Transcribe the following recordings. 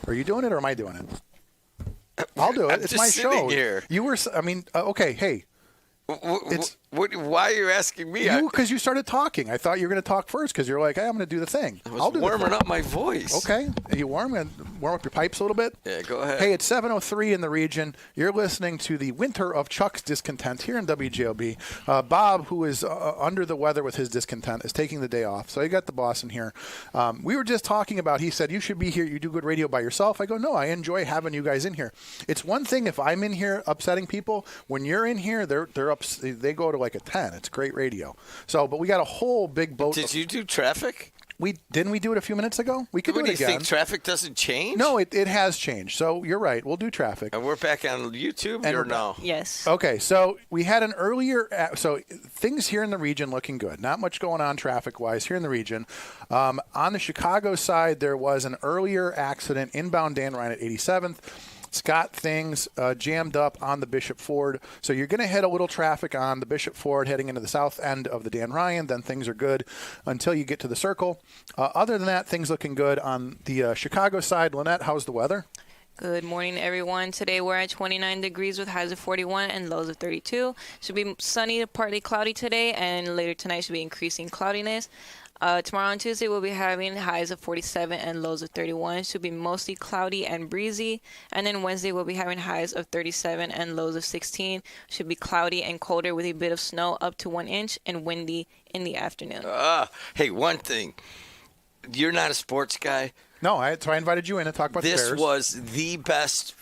Are you doing it or am I doing it? I'll do it. I'm it's just my sitting show. here. You were. I mean, okay. Hey. Why are you asking me? Because you started talking. I thought you were going to talk first because you're like, hey, I'm going to do the thing. I was warming up my voice. Okay. Are you warm up your pipes a little bit? Yeah, go ahead. Hey, it's 7:03 in the region. You're listening to the Winter of Chuck's Discontent here in WJLB. Bob, who is under the weather with his discontent, is taking the day off. So I got the boss in here. We were just talking about, he said, you should be here. You do good radio by yourself. I go, no, I enjoy having you guys in here. It's one thing if I'm in here upsetting people. When you're in here, they go to like a 10. It's great radio. So, but we got a whole big boat. Did you do traffic? Didn't we do it a few minutes ago? We could do it again. Do you think traffic doesn't change? No, it has changed. So you're right. We'll do traffic. And we're back on YouTube or no? Yes. Okay, so we had an earlier. So things here in the region looking good. Not much going on traffic-wise here in the region. On the Chicago side, there was an earlier accident inbound Dan Ryan at 87th. Scott things jammed up on the Bishop Ford. So you're going to hit a little traffic on the Bishop Ford heading into the south end of the Dan Ryan. Then things are good until you get to the circle. Other than that, things looking good on the Chicago side. Lynette, how's the weather? Good morning, everyone. Today we're at 29 degrees with highs of 41 and lows of 32. Should be sunny to partly cloudy today, and later tonight should be increasing cloudiness. Tomorrow on Tuesday, we'll be having highs of 47 and lows of 31. Should be mostly cloudy and breezy. And then Wednesday, we'll be having highs of 37 and lows of 16. Should be cloudy and colder with a bit of snow up to 1 inch and windy in the afternoon. Hey, one thing. You're not a sports guy. No, so I invited you in to talk about the Bears. This was the best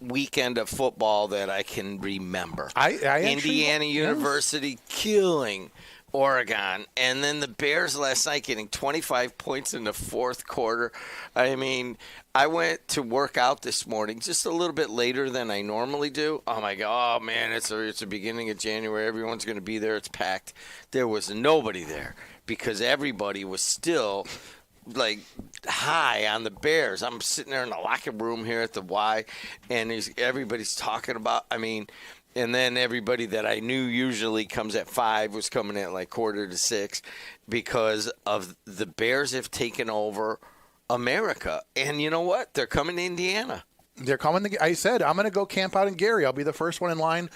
weekend of football that I can remember. Indiana University killing Oregon, and then the Bears last night getting 25 points in the fourth quarter. I mean, I went to work out this morning just a little bit later than I normally do. Oh my God, oh man, it's the beginning of January. Everyone's going to be there. It's packed. There was nobody there because everybody was still like high on the Bears. I'm sitting there in the locker room here at the Y, and everybody's talking about, and then everybody that I knew usually comes at 5 was coming at like 5:45 because of the Bears have taken over America. And you know what? They're coming to Indiana. They're coming. I said, I'm going to go camp out in Gary. I'll be the first one in line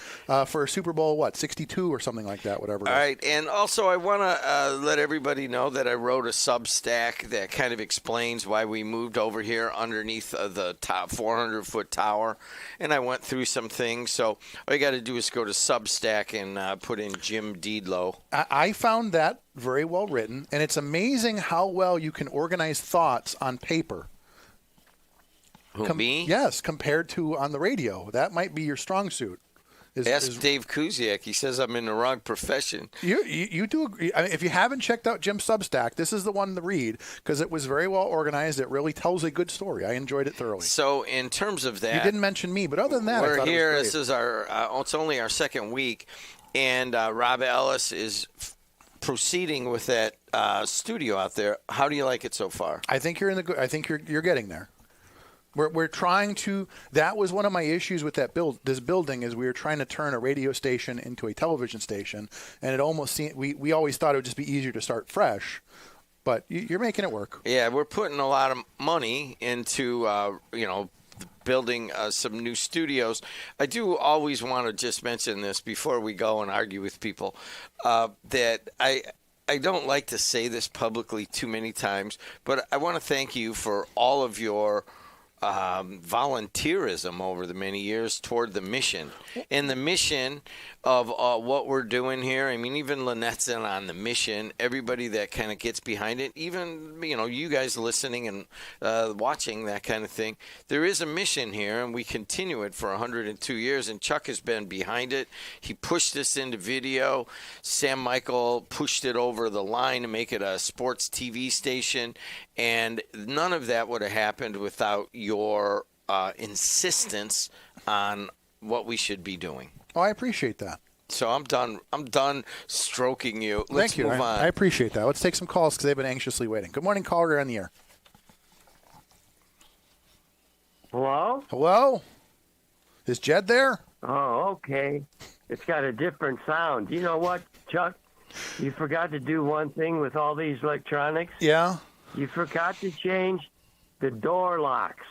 for Super Bowl, 62 or something like that, whatever. All right. And also I want to let everybody know that I wrote a Substack that kind of explains why we moved over here underneath the top 400-foot tower. And I went through some things. So all you got to do is go to Substack and put in Jim Deedlow. I found that very well written. And it's amazing how well you can organize thoughts on paper. Me? Yes, compared to on the radio. That might be your strong suit. Ask Dave Kuziak. He says I'm in the wrong profession. You do agree. If you haven't checked out Jim's Substack, this is the one to read because it was very well organized. It really tells a good story. I enjoyed it thoroughly. So in terms of that, you didn't mention me, but other than that, we're here. This is our. It's only our second week, and Rob Ellis is proceeding with that studio out there. How do you like it so far? I think you're you're getting there. We're trying to. That was one of my issues with this building is we were trying to turn a radio station into a television station, and it almost seemed we always thought it would just be easier to start fresh, but you're making it work. Yeah, we're putting a lot of money into building some new studios. I do always want to just mention this before we go and argue with people that I don't like to say this publicly too many times, but I want to thank you for all of your volunteerism over the many years toward the mission. And the mission of what we're doing here, even Lynette's in on the mission, everybody that kind of gets behind it, even, you guys listening and watching that kind of thing. There is a mission here, and we continue it for 102 years, and Chuck has been behind it. He pushed this into video. Sam Michael pushed it over the line to make it a sports TV station, and none of that would have happened without your insistence on what we should be doing. Oh, I appreciate that. So I'm done stroking you. Thank you. Move on. I appreciate that. Let's take some calls because they've been anxiously waiting. Good morning, caller. On the air. Hello? Hello? Is Jed there? Oh, okay. It's got a different sound. You know what, Chuck? You forgot to do one thing with all these electronics. Yeah? You forgot to change the door locks.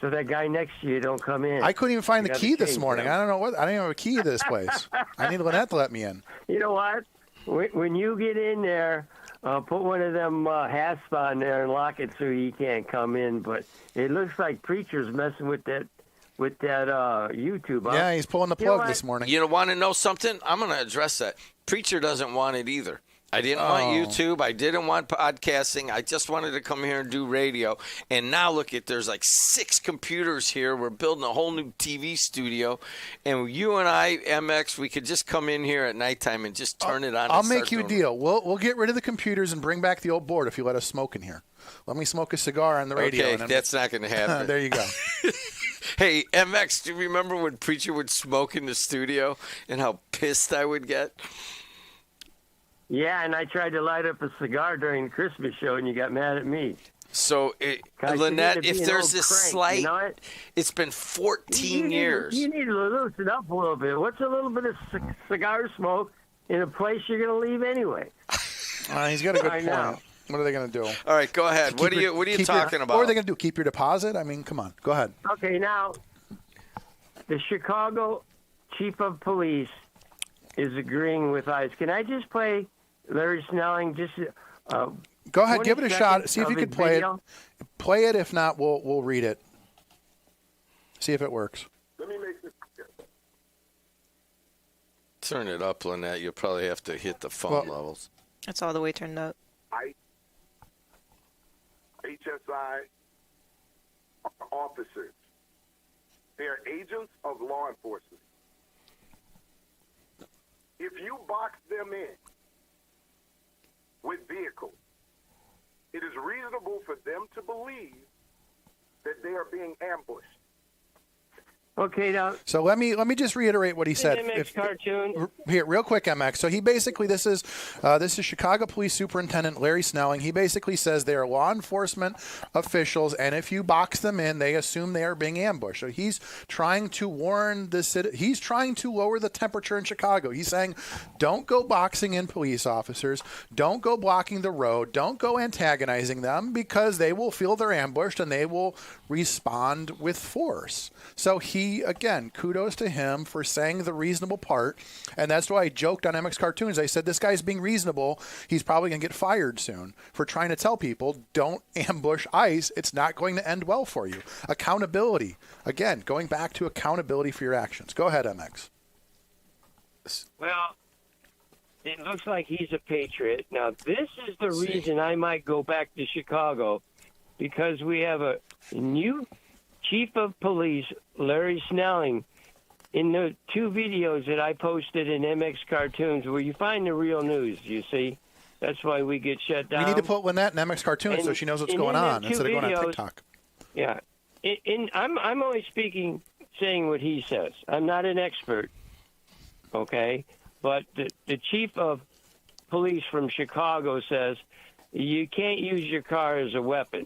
so that guy next to you don't come in. I couldn't even find the key this morning. I don't know what. I don't even have a key to this place. I need Lynette to let me in. You know what? When you get in there, put one of them hasps on there and lock it so he can't come in. But it looks like Preacher's messing with that YouTube. Huh? Yeah, he's pulling the plug this morning. You want to know something? I'm going to address that. Preacher doesn't want it either. I didn't want YouTube. I didn't want podcasting. I just wanted to come here and do radio. And now look there's like 6 computers here. We're building a whole new TV studio. And you and I, MX, we could just come in here at nighttime and just turn it on. I'll make you a deal. We'll get rid of the computers and bring back the old board if you let us smoke in here. Let me smoke a cigar on the radio. Okay, that's not going to happen. There you go. Hey, MX, do you remember when Preacher would smoke in the studio and how pissed I would get? Yeah, and I tried to light up a cigar during the Christmas show, and you got mad at me. So, Lynette, if there's this slight, it's been 14 years. You need to loosen up a little bit. What's a little bit of cigar smoke in a place you're going to leave anyway? He's got a good point. What are they going to do? All right, go ahead. What are you talking about? What are they going to do? Keep your deposit? I mean, come on. Go ahead. Okay, now, the Chicago chief of police is agreeing with ICE. Can I just play Larry Snelling? Go ahead, give it a shot. See if you can play it. Play it. If not, we'll read it. See if it works. Let me make this. Turn it up, Lynette. You'll probably have to hit the phone levels. It's all the way turned up. HSI are officers. They are agents of law enforcement. If you box them in with vehicles, it is reasonable for them to believe that they are being ambushed. Okay, now. So let me just reiterate what he said. MX cartoon. Here, real quick, MX. So he basically, this is Chicago Police Superintendent Larry Snelling. He basically says they are law enforcement officials, and if you box them in, they assume they are being ambushed. So he's trying to warn the city. He's trying to lower the temperature in Chicago. He's saying, don't go boxing in police officers. Don't go blocking the road. Don't go antagonizing them because they will feel they're ambushed and they will respond with force. So again, kudos to him for saying the reasonable part. And that's why I joked on MX Cartoons. I said, this guy's being reasonable. He's probably going to get fired soon for trying to tell people, don't ambush ICE. It's not going to end well for you. Accountability. Again, going back to accountability for your actions. Go ahead, MX. Well, it looks like he's a patriot. Now, this is the reason I might go back to Chicago, because we have a new Chief of Police, Larry Snelling, in the 2 videos that I posted in MX Cartoons, where you find the real news, you see. That's why we get shut down. We need to put Lynette in MX Cartoons so she knows what's going on instead of going on TikTok. Yeah. I'm only saying what he says. I'm not an expert, okay? But the Chief of Police from Chicago says you can't use your car as a weapon.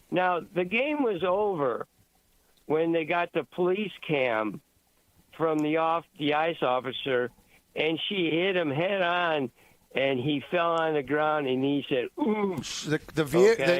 Now, the game was over when they got the police cam from the ICE officer, and she hit him head on, and he fell on the ground, and he said, ooh.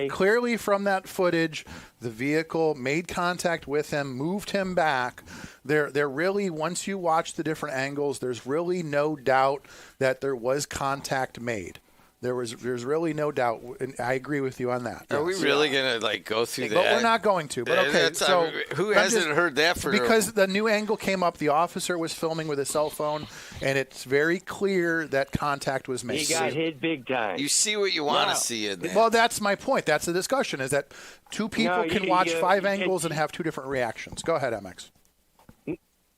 Clearly from that footage, the vehicle made contact with him, moved him back. There really, once you watch the different angles, there's really no doubt that there was contact made. There's really no doubt, and I agree with you on that. Are we really going to go through that? But we're not going to. But okay, so who hasn't heard that for? Because the new angle came up, the officer was filming with a cell phone, and it's very clear that contact was made. He got hit big time. You see what you want to see in that. Well, that's my point. That's the discussion: is that 2 people can watch 5 angles and have 2 different reactions. Go ahead, MX.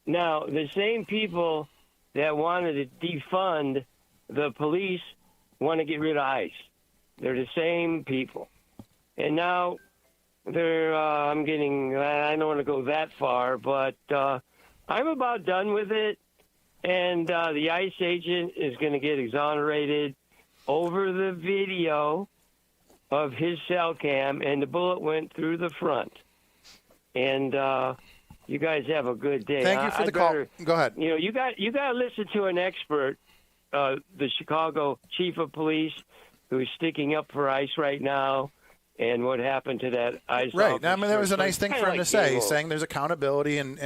Now, the same people that wanted to defund the police want to get rid of ICE. They're the same people. And now they're, I don't want to go that far, but I'm about done with it. And the ICE agent is going to get exonerated over the video of his cell cam, and the bullet went through the front. And you guys have a good day. Thank you for the call. Go ahead. You got to listen to an expert. The Chicago Chief of Police, who's sticking up for ICE right now, and what happened to that ICE Right. officer. I mean, that was a nice thing for him to say. He's saying there's accountability and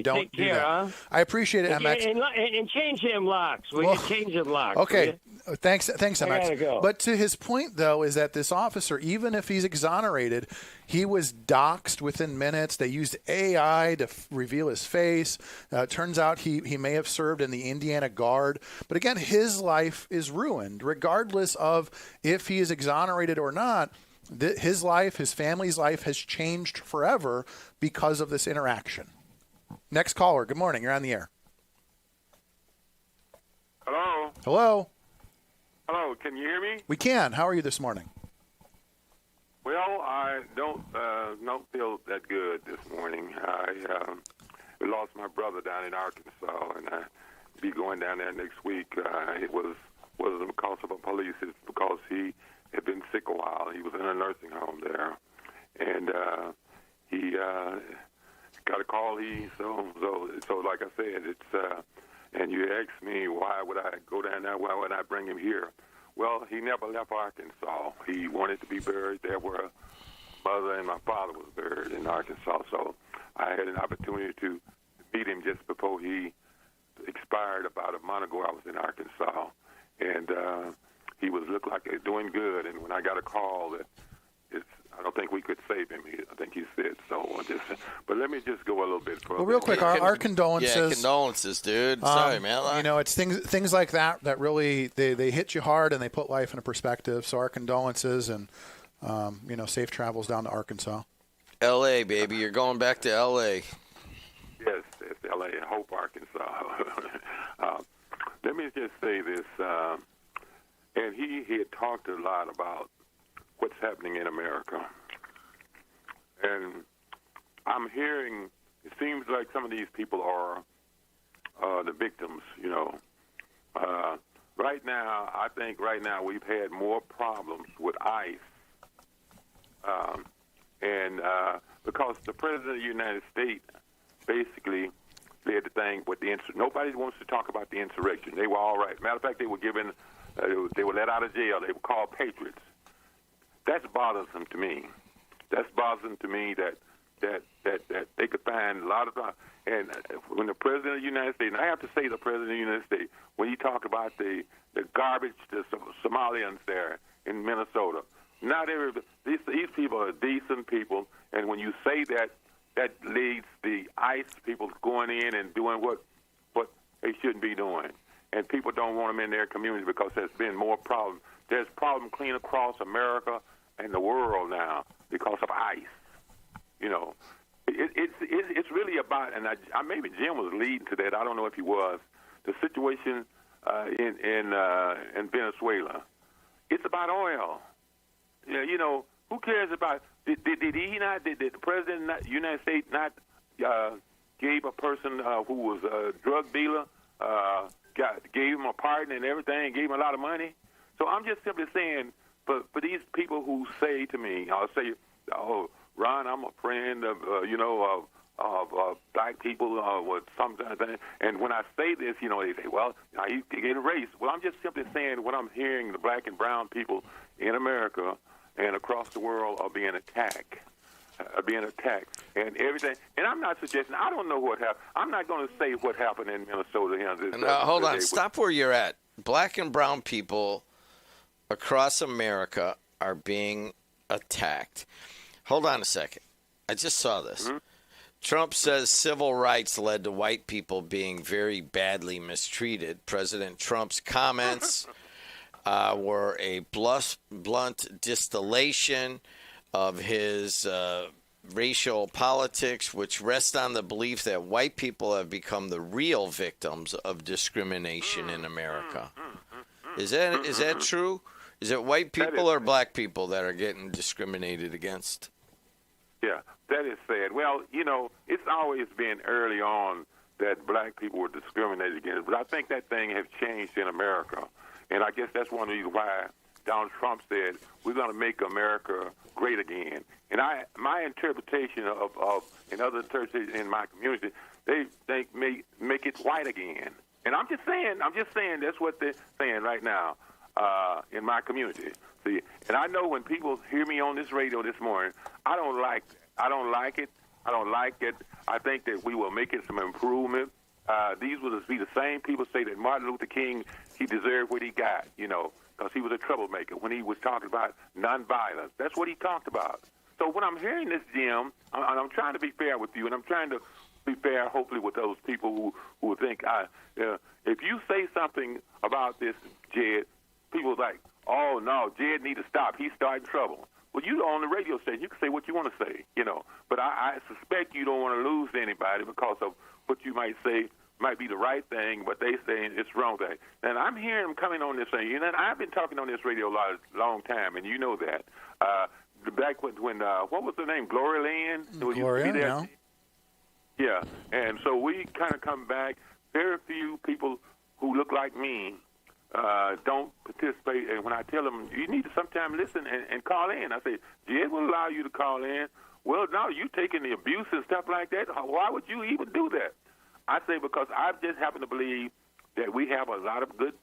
don't do that. Huh? I appreciate it, MX. And change them locks. Will you change them locks? Okay. Thanks, MX. Gotta go. But to his point, though, is that this officer, even if he's exonerated, he was doxxed within minutes. They used AI to reveal his face. Turns out he may have served in the Indiana Guard. But again, his life is ruined, regardless of if he is exonerated or not. His life, his family's life has changed forever because of this interaction. Next caller. Good morning. You're on the air. Hello? Hello. Hello, can you hear me? We can. How are you this morning? Well, I don't feel that good this morning. I lost my brother down in Arkansas, and I'll be going down there next week. It wasn't because of the police. It's because he had been sick a while. He was in a nursing home there, and he got a call. So like I said, it's. And you asked me why would I go down there? Why would I bring him here? Well, he never left Arkansas. He wanted to be buried there where mother and my father was buried in Arkansas. So I had an opportunity to meet him just before he expired about a month ago. I was in Arkansas, and he looked like he was doing good. And when I got a call that I don't think we could save him. I think he said so. But let me just go a little bit further. Well, real quick, our condolences. Yeah, condolences, dude. Sorry, man. It's things like that really they hit you hard and they put life in a perspective. So our condolences and safe travels down to Arkansas. L.A., baby, you're going back to L.A. Yes, it's L.A. Hope, Arkansas. Let me just say this, and he had talked a lot about what's happening in America. And I'm hearing, it seems like some of these people are the victims, Right now, I think we've had more problems with ICE. Because the President of the United States basically did the thing with nobody wants to talk about the insurrection. They were all right. Matter of fact, they were they were let out of jail. They were called patriots. That's bothersome to me. That's bothersome to me that they could find a lot of time. And when the President of the United States, and I have to say the President of the United States, when he talked about the garbage, the Somalians there in Minnesota, not these people are decent people, and when you say that leads the ICE people going in and doing what they shouldn't be doing. And people don't want them in their community because there's been more problems. There's problems clean across America and the world now because of ICE. It's really about, and maybe Jim was leading to that. I don't know if he was. The situation in Venezuela. It's about oil. Who cares about? Did the President of the United States not gave a person who was a drug dealer, gave him a pardon and everything, gave him a lot of money? So I'm just simply saying, for these people who say to me, I'll say, "Oh, Ron, I'm a friend of black people with something." And when I say this, they say, "Well, you get erased." Well, I'm just simply saying what I'm hearing. The black and brown people in America and across the world are being attacked, and everything. And I'm not suggesting. I don't know what happened. I'm not going to say what happened in Minnesota. Hold on. Stop where you're at. Black and brown people across America are being attacked. Hold on a second. I just saw this. Mm-hmm. Trump says civil rights led to white people being very badly mistreated. President Trump's comments were a blunt distillation of his racial politics, which rests on the belief that white people have become the real victims of discrimination in America. Is that true? Is it white people or black people that are getting discriminated against? Yeah, that is sad. Well, it's always been early on that black people were discriminated against, but I think that thing has changed in America. And I guess that's one of the reasons why Donald Trump said, we're going to make America great again. And my interpretation of and other interpretations in my community, they make it white again. And I'm just saying that's what they're saying right now. in my community. See, and I know when people hear me on this radio this morning, I don't like it. I don't like it. I think that we will make it some improvement. These will be the same people say that Martin Luther King, he deserved what he got, because he was a troublemaker when he was talking about nonviolence. That's what he talked about. So when I'm hearing this, Jim, and I'm trying to be fair with you, and I'm trying to be fair, hopefully, with those people who think, if you say something about this, Jed, people like, oh, no, Jed need to stop. He's starting trouble. Well, you on the radio station, you can say what you want to say, But I suspect you don't want to lose anybody because of what you might say might be the right thing, but they say it's wrong thing. And I'm hearing them coming on this thing. And I've been talking on this radio a long time, and you know that. Back when what was the name? Gloria Lynn? Gloria, yeah. Yeah, and so we kind of come back. Very few people who look like me don't participate. And when I tell them, you need to sometime listen and call in, I say, Jed will allow you to call in. Well, no, you taking the abuse and stuff like that. Why would you even do that? I say because I just happen to believe that we have a lot of good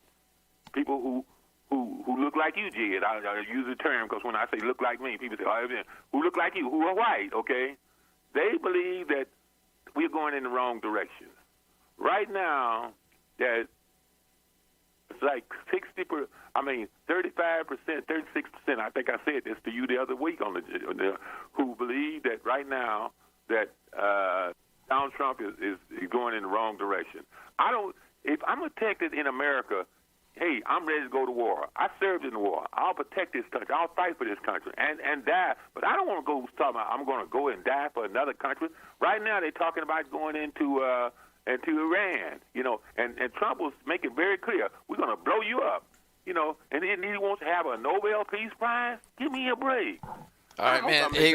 people who look like you, Jed. I use the term because when I say look like me, people say, oh, who look like you, who are white, okay? They believe that we're going in the wrong direction. Right now, that it's like 35%, 36%. I think I said this to you the other week on the who believe that right now that Donald Trump is going in the wrong direction. If I'm protected in America, hey, I'm ready to go to war. I served in the war. I'll protect this country. I'll fight for this country and die. But I don't want to go talking about I'm going to go and die for another country. Right now they're talking about going into Iran, and Trump was making very clear, we're going to blow you up, and then he wants to have a Nobel Peace Prize. Give me a break. All right, man. Hey,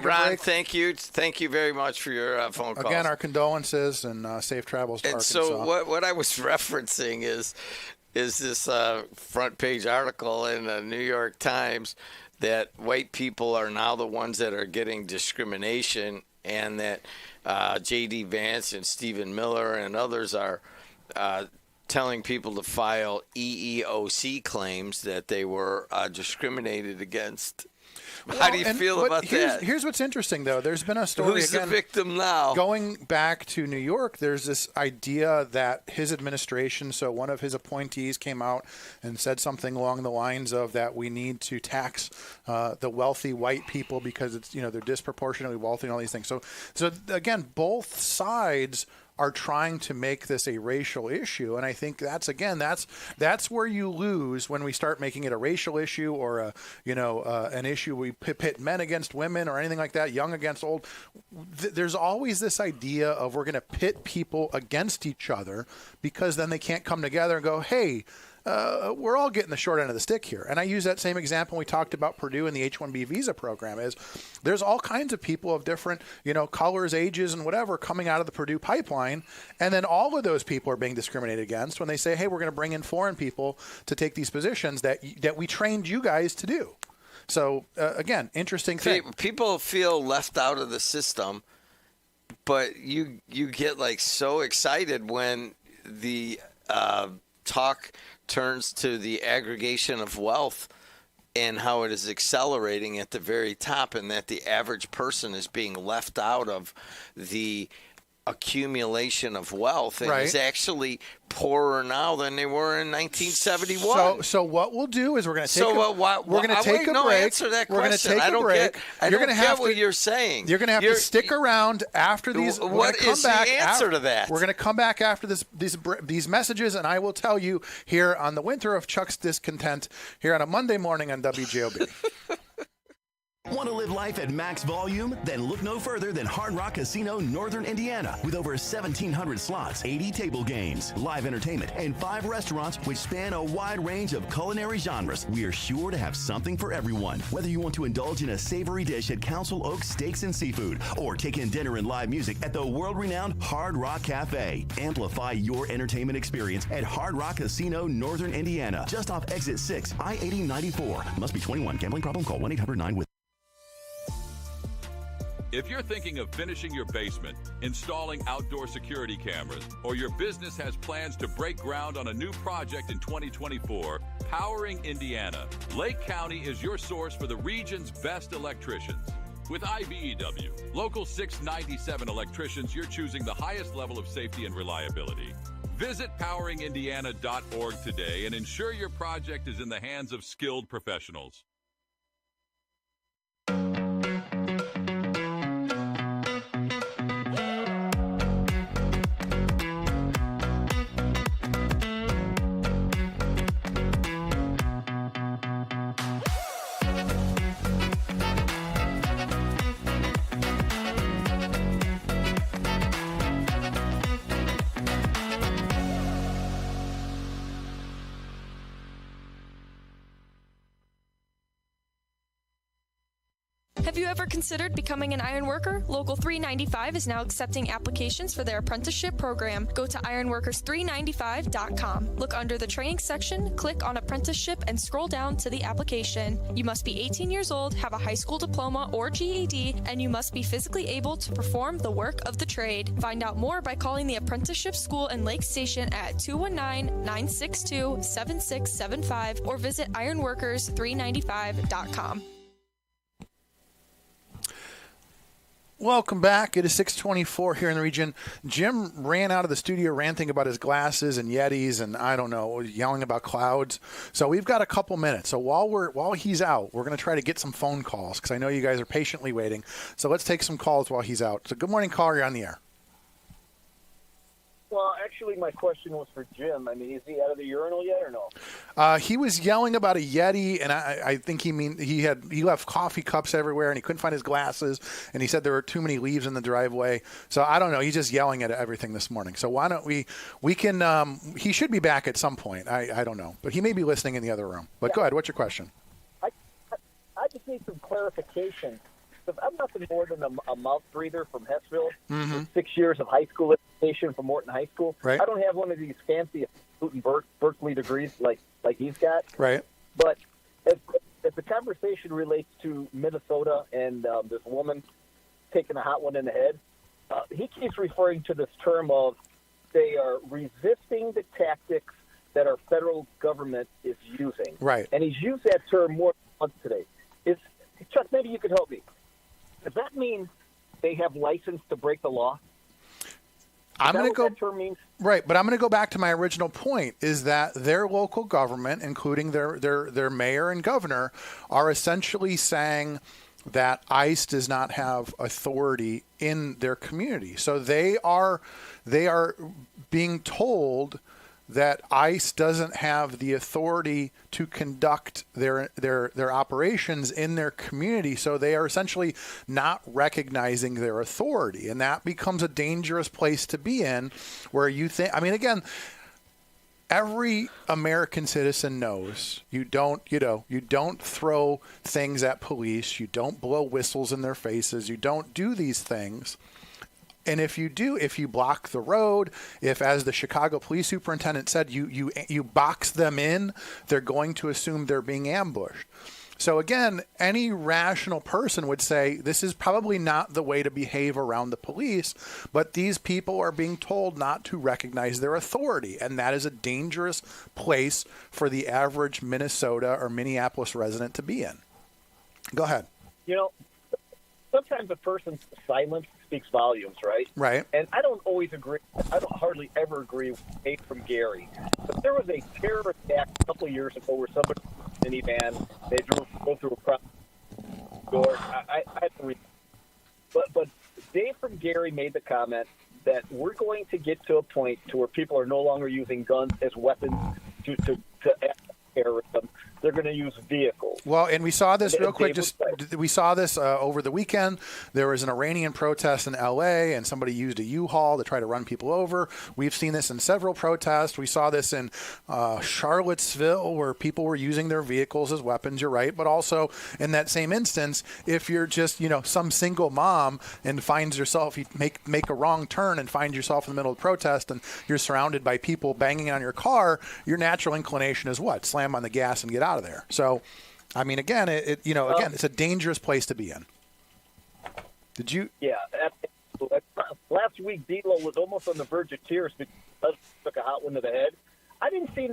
Ron, thank you. Thank you very much for your phone call. Again, our condolences and safe travels to Arkansas. So what I was referencing is this front page article in the New York Times that white people are now the ones that are getting discrimination, and that J.D. Vance and Stephen Miller and others are telling people to file EEOC claims that they were discriminated against. How do you feel about that? Here's what's interesting, though. There's been a story. Who's the victim now? Going back to New York, there's this idea that his administration, so one of his appointees came out and said something along the lines of that we need to tax the wealthy white people because it's they're disproportionately wealthy and all these things. So again, both sides are trying to make this a racial issue, and I think that's where you lose when we start making it a racial issue or an issue we pit men against women or anything like that, young against old. There's always this idea of we're going to pit people against each other because then they can't come together and go, hey, we're all getting the short end of the stick here. And I use that same example when we talked about Purdue and the H-1B visa program is there's all kinds of people of different, colors, ages, and whatever coming out of the Purdue pipeline. And then all of those people are being discriminated against when they say, hey, we're going to bring in foreign people to take these positions that we trained you guys to do. So, again, interesting thing. People feel left out of the system, but you get so excited when the talk turns to the aggregation of wealth and how it is accelerating at the very top, and that the average person is being left out of the accumulation of wealth and is actually poorer now than they were in 1971. So what we'll do is we're going to take a break. Answer that question. I don't get what you're saying. You're going to have to stick around after these. What is the answer to that? We're going to come back after these messages, and I will tell you here on the Winter of Chuck's Discontent here on a Monday morning on WJOB. Want to live life at max volume? Then look no further than Hard Rock Casino Northern Indiana. With over 1,700 slots, 80 table games, live entertainment, and 5 restaurants which span a wide range of culinary genres, we are sure to have something for everyone. Whether you want to indulge in a savory dish at Council Oaks Steaks and Seafood or take in dinner and live music at the world-renowned Hard Rock Cafe, amplify your entertainment experience at Hard Rock Casino Northern Indiana, just off Exit 6, I-8094. Must be 21. Gambling problem? Call 1-800-9 If you're thinking of finishing your basement, installing outdoor security cameras, or your business has plans to break ground on a new project in 2024, Powering Indiana, Lake County is your source for the region's best electricians. With IBEW, Local 697 electricians, you're choosing the highest level of safety and reliability. Visit poweringindiana.org today and ensure your project is in the hands of skilled professionals. Have you ever considered becoming an iron worker? Local 395 is now accepting applications for their apprenticeship program. Go to ironworkers395.com. Look under the training section, click on apprenticeship, and scroll down to the application. You must be 18 years old, have a high school diploma or GED, and you must be physically able to perform the work of the trade. Find out more by calling the apprenticeship school in Lake Station at 219-962-7675 or visit ironworkers395.com. Welcome back. It is 6:24 here in the region. Jim ran out of the studio ranting about his glasses and Yetis and I don't know, yelling about clouds. So we've got a couple minutes. So while he's out, we're going to try to get some phone calls because I know you guys are patiently waiting. So let's take some calls while he's out. So good morning, caller. You're on the air. Well, actually, my question was for Jim. I mean, is he out of the urinal yet or no? He was yelling about a Yeti, and I think he left coffee cups everywhere, and he couldn't find his glasses, and he said there were too many leaves in the driveway. So I don't know. He's just yelling at everything this morning. So why don't we can he should be back at some point. I don't know, but he may be listening in the other room. But Go ahead. What's your question? I just need some clarification. I'm nothing more than a mouth breather from Hessville. Mm-hmm. 6 years of high school education from Morton High School. Right. I don't have one of these fancy Berkeley degrees like he's got. Right. But if the conversation relates to Minnesota and this woman taking a hot one in the head, he keeps referring to this term of they are resisting the tactics that our federal government is using. Right. And he's used that term more than once today. Chuck, maybe you could help me. Does that mean they have license to break the law? I'm going to go. That term means? Right, but I'm going to go back to my original point: is that their local government, including their mayor and governor, are essentially saying that ICE does not have authority in their community. So they are being told that ICE doesn't have the authority to conduct their operations in their community. So they are essentially not recognizing their authority. And that becomes a dangerous place to be in, where you think, I mean, again, every American citizen knows you don't throw things at police, you don't blow whistles in their faces, you don't do these things. And if you do, if you block the road, if, as the Chicago police superintendent said, you box them in, they're going to assume they're being ambushed. So again, any rational person would say this is probably not the way to behave around the police, but these people are being told not to recognize their authority, and that is a dangerous place for the average Minnesota or Minneapolis resident to be in. Go ahead. You know, sometimes a person's silence speaks volumes, right? Right. And I don't always agree. I don't hardly ever agree with Nate from Gary. But there was a terror attack a couple of years ago where somebody in a minivan, they drove through a crowd door. I had to read. But Dave from Gary made the comment that we're going to get to a point to where people are no longer using guns as weapons to act terrorism. They're going to use vehicles. Well, and we saw this real quick. We saw this over the weekend. There was an Iranian protest in L.A., and somebody used a U-Haul to try to run people over. We've seen this in several protests. We saw this in Charlottesville, where people were using their vehicles as weapons. You're right. But also in that same instance, if you're just, some single mom and finds yourself, you make a wrong turn and find yourself in the middle of the protest and you're surrounded by people banging on your car, your natural inclination is what? Slam on the gas and get out of there. So, I mean, again, it's a dangerous place to be in. Did you? Yeah. Last week, D'Lo was almost on the verge of tears because he took a hot one to the head. I didn't see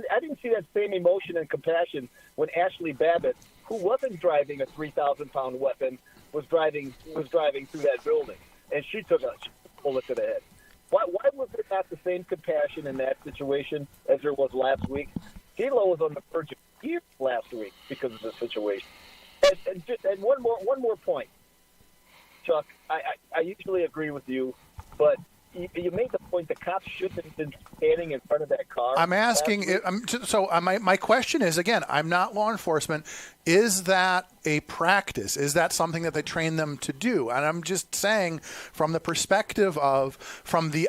that same emotion and compassion when Ashley Babbitt, who wasn't driving a 3,000-pound weapon, was driving through that building, and she took a bullet to the head. Why was there not the same compassion in that situation as there was last week? Kilo was on the verge of tears last week because of the situation. And one more point, Chuck. I usually agree with you, but you made the point the cops shouldn't have been standing in front of that car. I'm asking. My question is, again, I'm not law enforcement. Is that a practice? Is that something that they train them to do? And I'm just saying, from the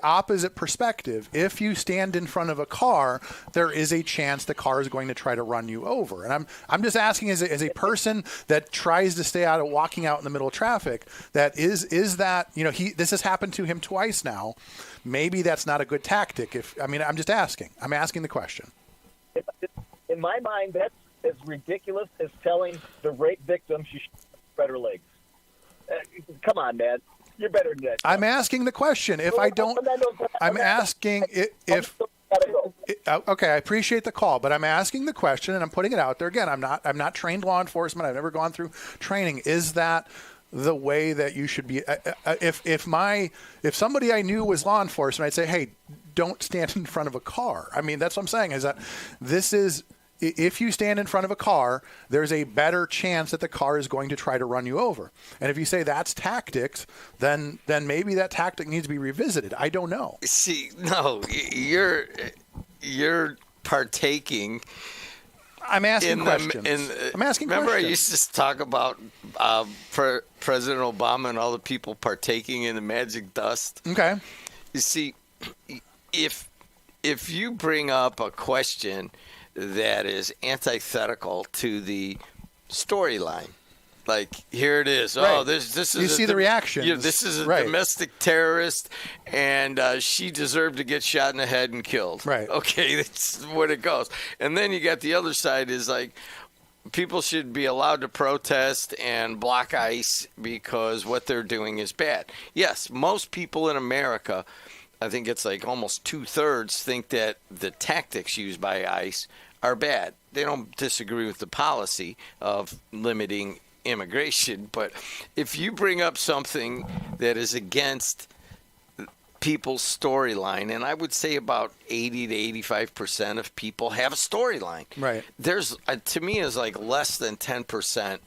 opposite perspective, if you stand in front of a car, there is a chance the car is going to try to run you over. And I'm just asking, as a person that tries to stay out of walking out in the middle of traffic, that is that, this has happened to him twice now. Maybe that's not a good tactic. I'm just asking. I'm asking the question. In my mind, that's as ridiculous as telling the rape victim she should spread her legs. Come on, man. You're better than that. I'm asking the question. Okay, I appreciate the call, but I'm asking the question and I'm putting it out there again. I'm not trained law enforcement. I've never gone through training. Is that the way that you should be? If somebody I knew was law enforcement, I'd say, hey, don't stand in front of a car. I mean, that's what I'm saying, is that if you stand in front of a car, there's a better chance that the car is going to try to run you over. And if you say that's tactics, then maybe that tactic needs to be revisited. I don't know. See, no, you're partaking. I'm asking questions. I'm asking remember questions. I used to talk about President Obama and all the people partaking in the magic dust? Okay. You see, if you bring up a question that is antithetical to the storyline, like, here it is. Right. Oh, this is. You see the reaction. This is a domestic terrorist, and she deserved to get shot in the head and killed. Right. Okay, that's what it goes. And then you got the other side is like, people should be allowed to protest and block ICE because what they're doing is bad. Yes, most people in America, I think it's like almost 2/3, think that the tactics used by ICE are bad. They don't disagree with the policy of limiting immigration, but if you bring up something that is against people's storyline, and I would say about 80 to 85% of people have a storyline. Right. There's, to me, is like less than 10%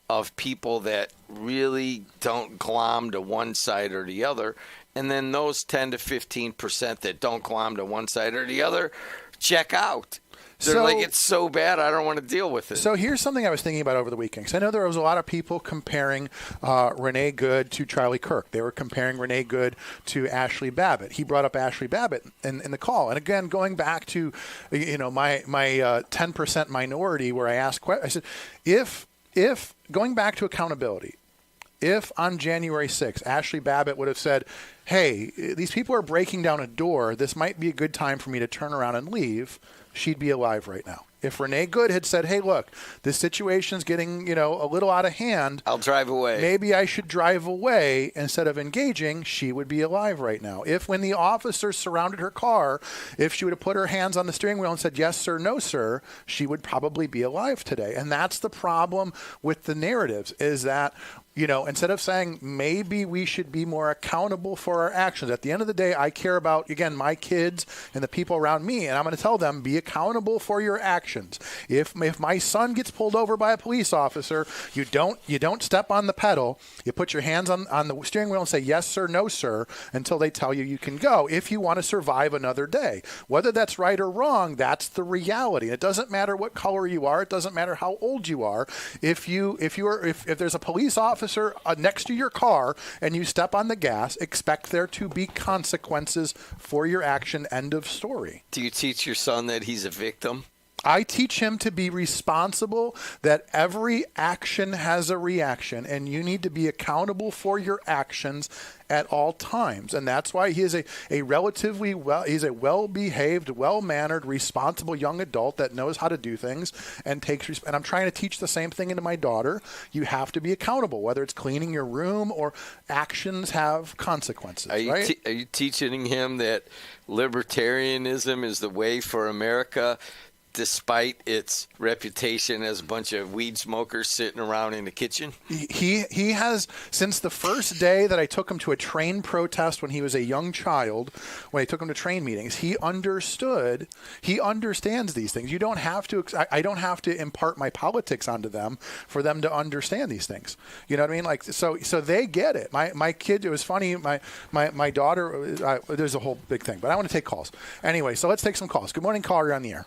of people that really don't glom to one side or the other, and then those 10 to 15% that don't glom to one side or the other check out. They're like, it's so bad, I don't want to deal with it. So here's something I was thinking about over the weekend. Because I know there was a lot of people comparing Renee Good to Charlie Kirk. They were comparing Renee Good to Ashley Babbitt. He brought up Ashley Babbitt in the call. And again, going back to my 10% minority where I asked questions, I said, if going back to accountability, if on January 6th, Ashley Babbitt would have said, hey, these people are breaking down a door, this might be a good time for me to turn around and leave, she'd be alive right now. If Renee Good had said, hey, look, this situation's getting, a little out of hand. I'll drive away. Maybe I should drive away instead of engaging, she would be alive right now. If when the officers surrounded her car, if she would have put her hands on the steering wheel and said, yes, sir, no, sir, she would probably be alive today. And that's the problem with the narratives, is that instead of saying maybe we should be more accountable for our actions. At the end of the day, I care about, again, my kids and the people around me, and I'm going to tell them, be accountable for your actions. If my son gets pulled over by a police officer, you don't step on the pedal. You put your hands on the steering wheel and say, yes, sir, no, sir, until they tell you can go, if you want to survive another day. Whether that's right or wrong, that's the reality. It doesn't matter what color you are. It doesn't matter how old you are. If there's a police officer next to your car and you step on the gas, expect there to be consequences for your action. End of story. Do you teach your son that he's a victim? I teach him to be responsible, that every action has a reaction, and you need to be accountable for your actions at all times. And that's why he is a relatively he's a well-behaved, well-mannered, responsible young adult that knows how to do things and takes and I'm trying to teach the same thing into my daughter. You have to be accountable, whether it's cleaning your room or actions have consequences. Are you teaching him that libertarianism is the way for America, despite its reputation as a bunch of weed smokers sitting around in the kitchen? He has, since the first day that I took him to a train protest when he was a young child, when I took him to train meetings, he understands these things. You don't have to, I don't have to impart my politics onto them for them to understand these things. You know what I mean? Like, so they get it. My kid, it was funny, my daughter, there's a whole big thing, but I want to take calls. Anyway, so let's take some calls. Good morning, caller, you're on the air.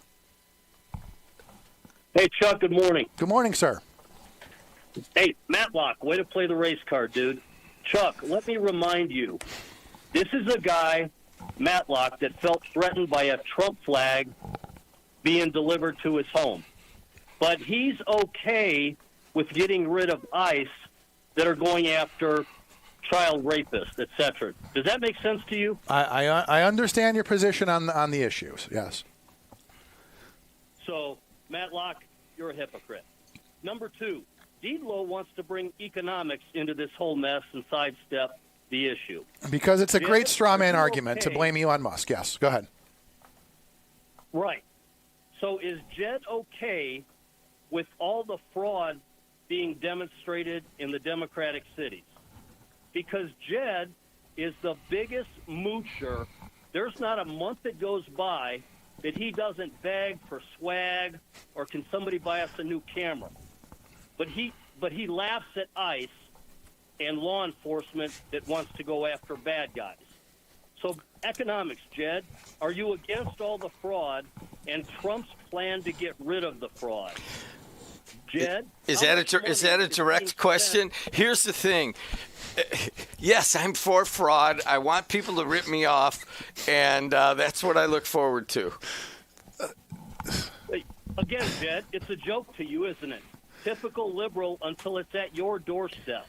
Hey, Chuck, good morning. Good morning, sir. Hey, Matlock, way to play the race card, dude. Chuck, let me remind you, this is a guy, Matlock, that felt threatened by a Trump flag being delivered to his home. But he's okay with getting rid of ICE that are going after child rapists, etc. Does that make sense to you? I understand your position on the issues, yes. So, Matlock, you're a hypocrite. Number two, Deedlow wants to bring economics into this whole mess and sidestep the issue. Because it's a great straw man argument to blame Elon Musk. Yes, go ahead. Right. So is Jed okay with all the fraud being demonstrated in the Democratic cities? Because Jed is the biggest moocher. There's not a month that goes by that he doesn't beg for swag or can somebody buy us a new camera. But he laughs at ICE and law enforcement that wants to go after bad guys. So economics, Jed, are you against all the fraud and Trump's plan to get rid of the fraud? Jed? Is that a direct question? Here's the thing. Yes, I'm for fraud. I want people to rip me off, and that's what I look forward to. Again, Jed, it's a joke to you, isn't it? Typical liberal until it's at your doorstep.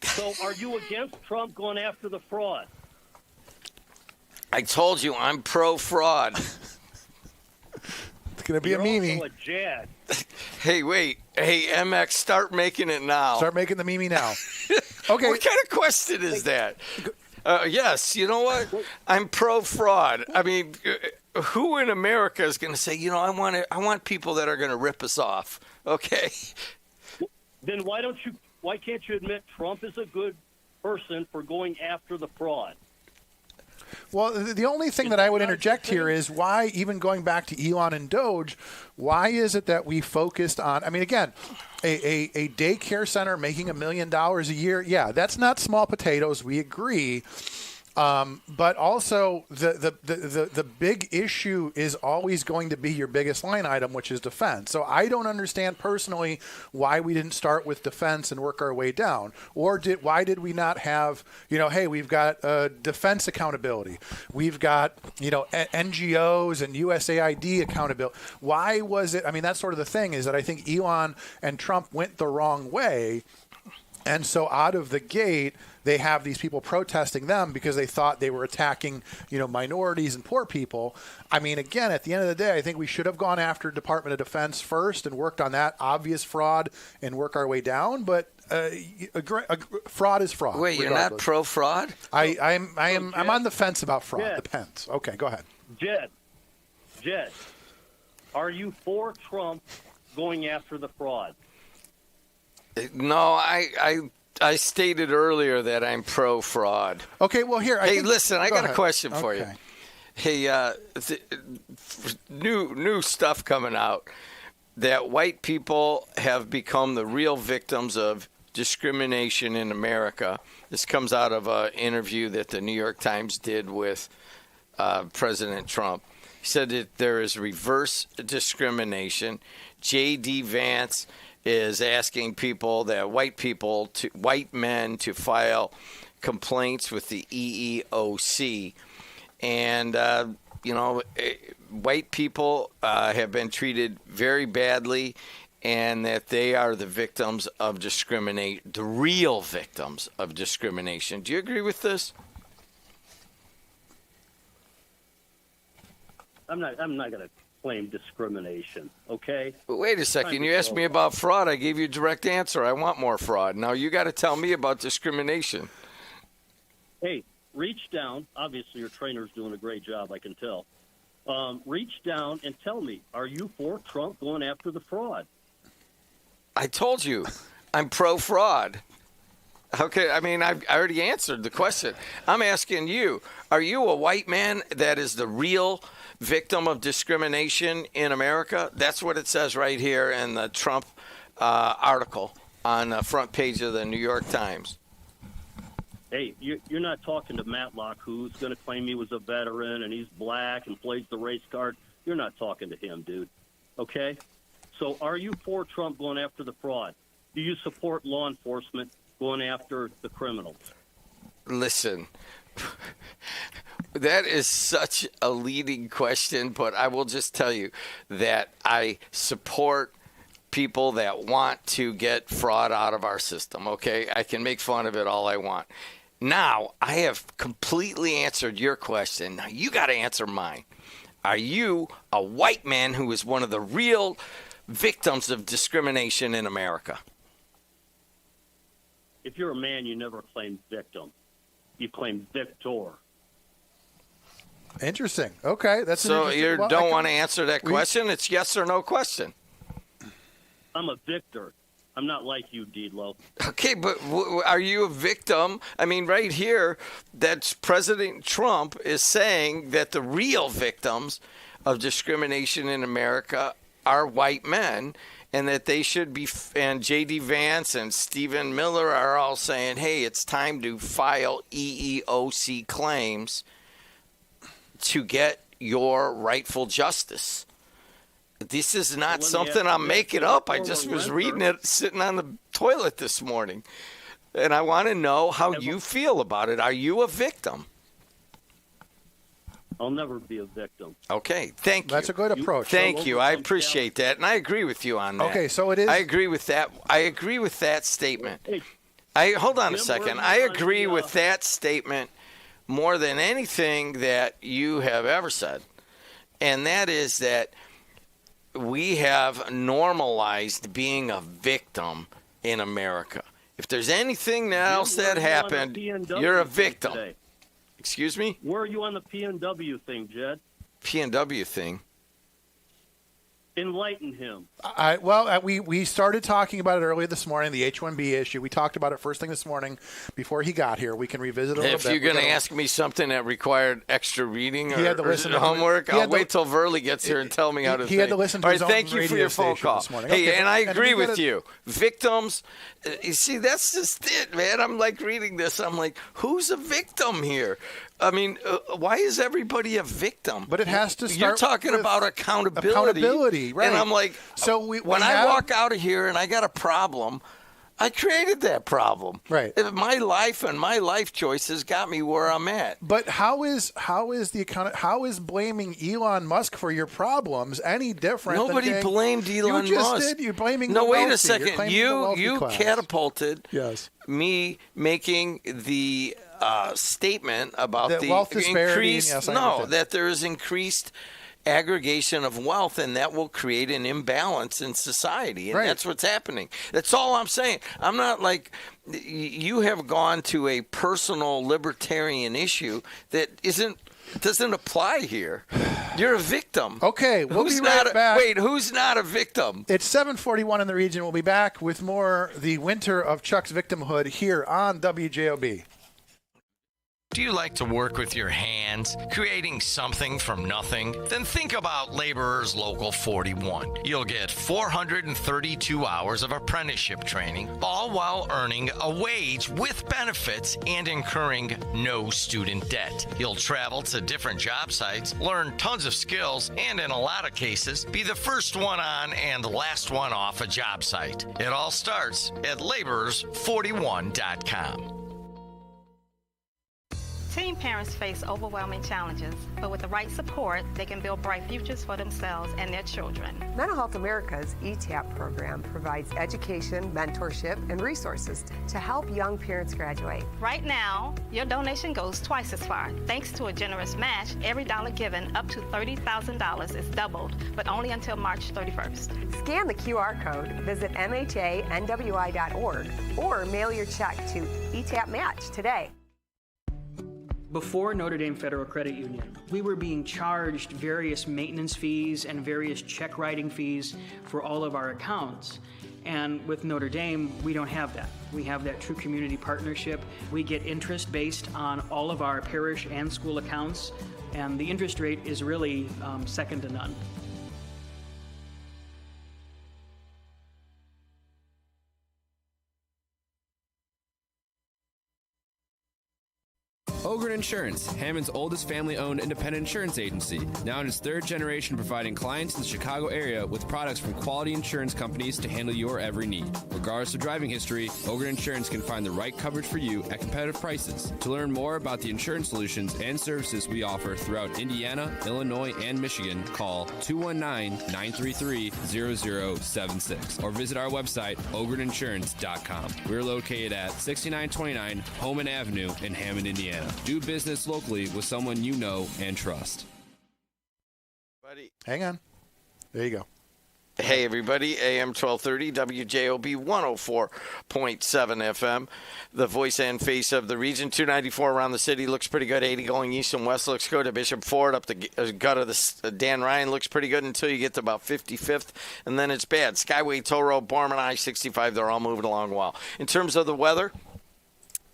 So are you against Trump going after the fraud? I told you I'm pro-fraud. It's going to be a meme. A Jed. Hey, wait. Hey, MX, start making it now. Start making the meme now. Okay. What kind of question is that? Yes, you know what? I'm pro-fraud. I mean, who in America is going to say, I want people that are going to rip us off? Okay. Then why can't you admit Trump is a good person for going after the fraud? Well, the only thing that I would interject here is why, even going back to Elon and Doge, why is it that we focused on, I mean, again, a daycare center making $1 million a year, yeah, that's not small potatoes, we agree. But also the big issue is always going to be your biggest line item, which is defense. So I don't understand personally why we didn't start with defense and work our way down. Or why did we not have, hey, we've got defense accountability. We've got, NGOs and USAID accountability. Why was it? I mean, that's sort of the thing is that I think Elon and Trump went the wrong way. And so out of the gate, they have these people protesting them because they thought they were attacking, minorities and poor people. I mean, again, at the end of the day, I think we should have gone after Department of Defense first and worked on that obvious fraud and work our way down. But fraud is fraud. Wait, you're not pro-fraud? I'm on the fence about fraud. Jed. Depends. Okay, go ahead. Jed, are you for Trump going after the fraud? No, I stated earlier that I'm pro-fraud. Okay, well, here. Listen, I got a question for you. Okay. Hey, new stuff coming out that white people have become the real victims of discrimination in America. This comes out of an interview that the New York Times did with President Trump. He said that there is reverse discrimination. J.D. Vance is asking white men to file complaints with the EEOC. And, white people have been treated very badly, and that they are the victims of discrimination, the real victims of discrimination. Do you agree with this? I'm not going to claim discrimination, okay? But wait a second. You asked me about fraud. I gave you a direct answer. I want more fraud. Now you got to tell me about discrimination. Hey, reach down. Obviously, your trainer's doing a great job, I can tell. Reach down and tell me, are you for Trump going after the fraud? I told you, I'm pro-fraud. Okay, I mean, I already answered the question. I'm asking you, are you a white man that is the real victim of discrimination in America? That's what it says right here in the Trump article on the front page of the New York Times. Hey, you're not talking to Matlock, who's going to claim he was a veteran and he's black and plays the race card. You're not talking to him, dude. Okay? So are you for Trump going after the fraud? Do you support law enforcement going after the criminals? Listen, that is such a leading question, but I will just tell you that I support people that want to get fraud out of our system, okay? I can make fun of it all I want. Now, I have completely answered your question. Now, you got to answer mine. Are you a white man who is one of the real victims of discrimination in America? If you're a man, you never claim victim. You claim victor. Interesting. Okay, that's so you don't want to answer that question? It's yes or no question. I'm a victor. I'm not like you, Deedlo. Okay, but are you a victim? I mean, right here, that's President Trump is saying that the real victims of discrimination in America are white men, and that they should be, and J.D. Vance and Stephen Miller are all saying, hey, it's time to file EEOC claims to get your rightful justice. This is not something I'm making up. I just was reading it sitting on the toilet this morning. And I want to know how you feel about it. Are you a victim? I'll never be a victim. Okay, thank you. That's a good approach. Thank you. I appreciate that, and I agree with you on that. Okay, so it is. I agree with that. I agree with that statement. Hold on a second. I agree with that statement more than anything that you have ever said, and that is that we have normalized being a victim in America. If there's anything else that happened, you're a victim. Today. Excuse me? Where are you on the PNW thing, Jed? PNW thing? Enlighten him. We started talking about it earlier this morning, the H-1B issue. We talked about it first thing this morning before he got here. We can revisit it a little bit. If you're going to ask me something that required extra reading or homework, I'll wait till Verley gets here and tell me how to think. He had to listen to his own thank you for your phone call. This morning. Hey, and I agree with you. Victims, you see, that's just it, man. I'm like reading this. I'm like, who's a victim here? I mean, why is everybody a victim? But it has to start. You're talking about accountability, right? And I'm like, so when I walk out of here and I got a problem, I created that problem. Right. My life and my life choices got me where I'm at. But how is blaming Elon Musk for your problems any different? Nobody blamed Elon Musk. You just did. You're blaming. No, the wait wealthy. a second. You catapulted. Yes. Me making the statement about the wealth disparity. Increased. That there is increased aggregation of wealth, and that will create an imbalance in society, and that's what's happening. That's all I'm saying. I'm not like you have gone to a personal libertarian issue that doesn't apply here. You're a victim. Okay, we'll be right back. Wait, who's not a victim? It's 7:41 in the region. We'll be back with more The Winter of Chuck's Victimhood here on WJOB. Do you like to work with your hands, creating something from nothing? Then think about Laborers Local 41. You'll get 432 hours of apprenticeship training, all while earning a wage with benefits and incurring no student debt. You'll travel to different job sites, learn tons of skills, and in a lot of cases, be the first one on and the last one off a job site. It all starts at laborers41.com. Teen parents face overwhelming challenges, but with the right support, they can build bright futures for themselves and their children. Mental Health America's ETAP program provides education, mentorship, and resources to help young parents graduate. Right now, your donation goes twice as far. Thanks to a generous match, every dollar given up to $30,000 is doubled, but only until March 31st. Scan the QR code, visit MHANWI.org, or mail your check to ETAP Match today. Before Notre Dame Federal Credit Union, we were being charged various maintenance fees and various check writing fees for all of our accounts. And with Notre Dame, we don't have that. We have that true community partnership. We get interest based on all of our parish and school accounts, and the interest rate is really second to none. Ogren Insurance, Hammond's oldest family-owned independent insurance agency, now in its third generation providing clients in the Chicago area with products from quality insurance companies to handle your every need. Regardless of driving history, Ogren Insurance can find the right coverage for you at competitive prices. To learn more about the insurance solutions and services we offer throughout Indiana, Illinois, and Michigan, call 219-933-0076 or visit our website, ogreninsurance.com. We're located at 6929 Homan Avenue in Hammond, Indiana. Do business locally with someone you know and trust. Buddy. Hang on. There you go. Hey, everybody. AM 1230, WJOB 104.7 FM. The voice and face of the region. 294 around the city looks pretty good. 80 going east and west looks good. To Bishop Ford up the gut of the Dan Ryan looks pretty good until you get to about 55th, and then it's bad. Skyway, Toll Road, Borman, I-65, they're all moving along well. In terms of the weather,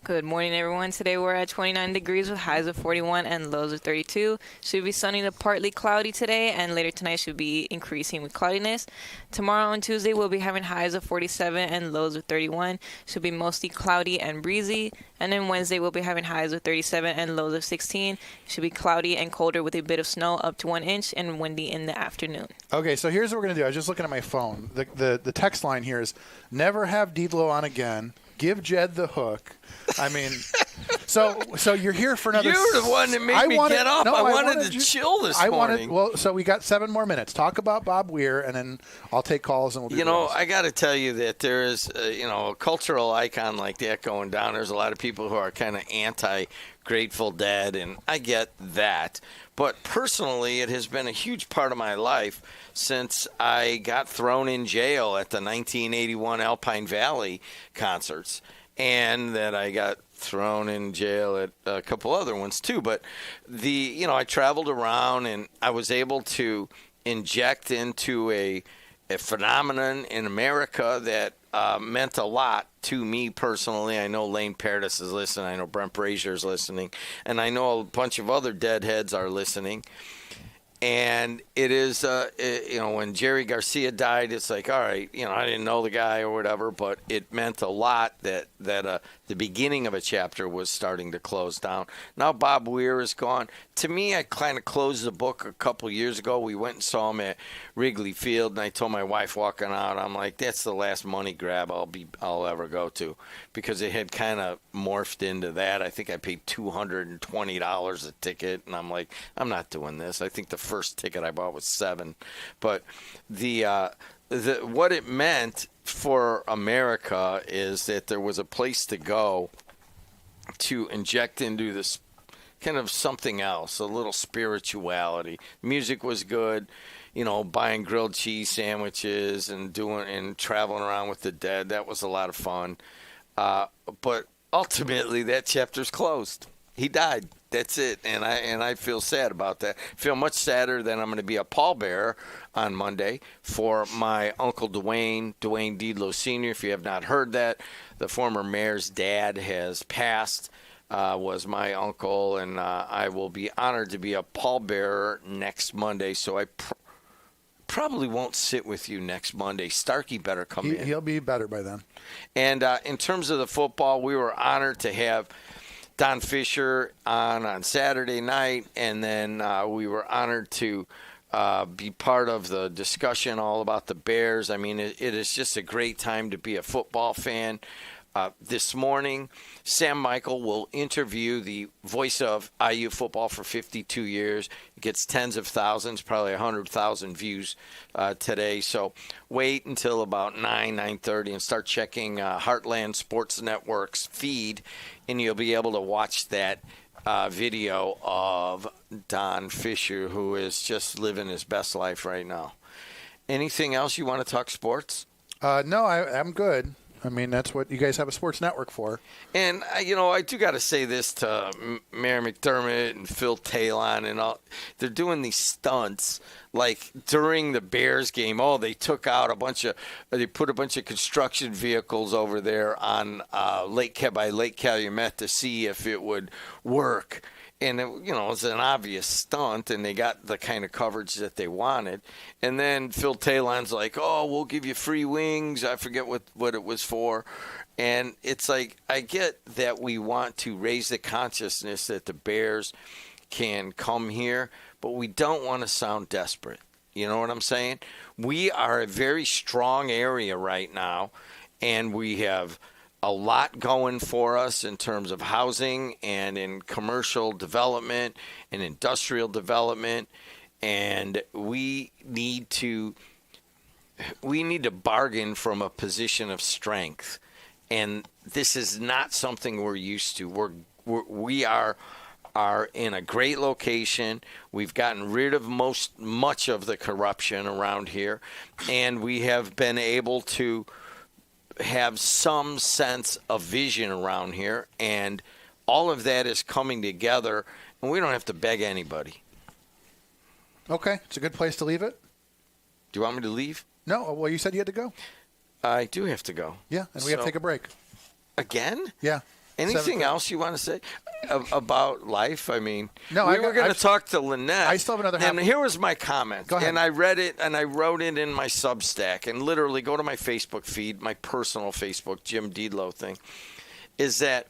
good morning, everyone. Today we're at 29 degrees with highs of 41 and lows of 32. Should be sunny to partly cloudy today, and later tonight should be increasing with cloudiness. Tomorrow on Tuesday we'll be having highs of 47 and lows of 31. Should be mostly cloudy and breezy. And then Wednesday we'll be having highs of 37 and lows of 16. Should be cloudy and colder with a bit of snow up to 1 inch and windy in the afternoon. Okay, so here's what we're going to do. I was just looking at my phone. The text line here is, never have D'Lo on again. Give Jed the hook. I mean, so you're here for another. You're the one that made me get up. No, I wanted to chill this morning. So we got 7 more minutes. Talk about Bob Weir, and then I'll take calls, and we'll do I got to tell you that there is, a cultural icon like that going down. There's a lot of people who are kind of anti-Grateful Dead, and I get that. But personally, it has been a huge part of my life since I got thrown in jail at the 1981 Alpine Valley concerts, and that I got thrown in jail at a couple other ones too. But I traveled around, and I was able to inject into a phenomenon in America that meant a lot to me personally. I know Lane Paradis is listening. I know Brent Brazier is listening. And I know a bunch of other deadheads are listening. And it is, when Jerry Garcia died, it's like, all right, I didn't know the guy or whatever, but it meant a lot that the beginning of a chapter was starting to close down. Now Bob Weir is gone. To me, I kind of closed the book a couple years ago. We went and saw him at Wrigley Field, and I told my wife walking out, I'm like, that's the last money grab I'll ever go to, because it had kind of morphed into that. I think I paid $220 a ticket, and I'm like, I'm not doing this. I think the first ticket I bought was $7, but what it meant for America is that there was a place to go to inject into this kind of something else, a little spirituality. Music was good, buying grilled cheese sandwiches and traveling around with the Dead. That was a lot of fun. But ultimately, that chapter's closed. He died. That's it, and I feel sad about that. I feel much sadder that I'm going to be a pallbearer on Monday for my Uncle Dwayne D'Lo Sr. If you have not heard that, the former mayor's dad has passed, was my uncle, and I will be honored to be a pallbearer next Monday, so I probably won't sit with you next Monday. Starkey better come in. He'll be better by then. And in terms of the football, we were honored to have Don Fisher on Saturday night, and then we were honored to be part of the discussion all about the Bears. I mean, it is just a great time to be a football fan. This morning, Sam Michael will interview the voice of IU football for 52 years. It gets tens of thousands, probably 100,000 views today. So wait until about 9:30 and start checking Heartland Sports Network's feed, and you'll be able to watch that video of Don Fisher, who is just living his best life right now. Anything else you want to talk sports? No, I'm good. I mean, that's what you guys have a sports network for. And, I do got to say this to Mayor McDermott and Phil Talon and all. They're doing these stunts like during the Bears game. Oh, they took out they put a bunch of construction vehicles over there on Lake Calumet to see if it would work. And, it's an obvious stunt, and they got the kind of coverage that they wanted. And then Phil Talon's like, oh, we'll give you free wings. I forget what it was for. And it's like, I get that we want to raise the consciousness that the Bears can come here, but we don't want to sound desperate. You know what I'm saying? We are a very strong area right now, and we have a lot going for us in terms of housing and in commercial development and industrial development, and we need to bargain from a position of strength, and this is not something we're used to. We are in a great location. We've gotten rid of much of the corruption around here, and we have been able to have some sense of vision around here, and all of that is coming together, and we don't have to beg anybody. Okay, it's a good place to leave it. Do you want me to leave? No, well, you said you had to go. I do have to go. Yeah, and we have to take a break. Again? Yeah. Anything else you want to say about life? I mean, no, we were going to talk to Lynette. I still have another half. And here was my comment. Go ahead. And I read it, and I wrote it in my Substack. And literally, go to my Facebook feed, my personal Facebook, Jim Deedlow thing, is that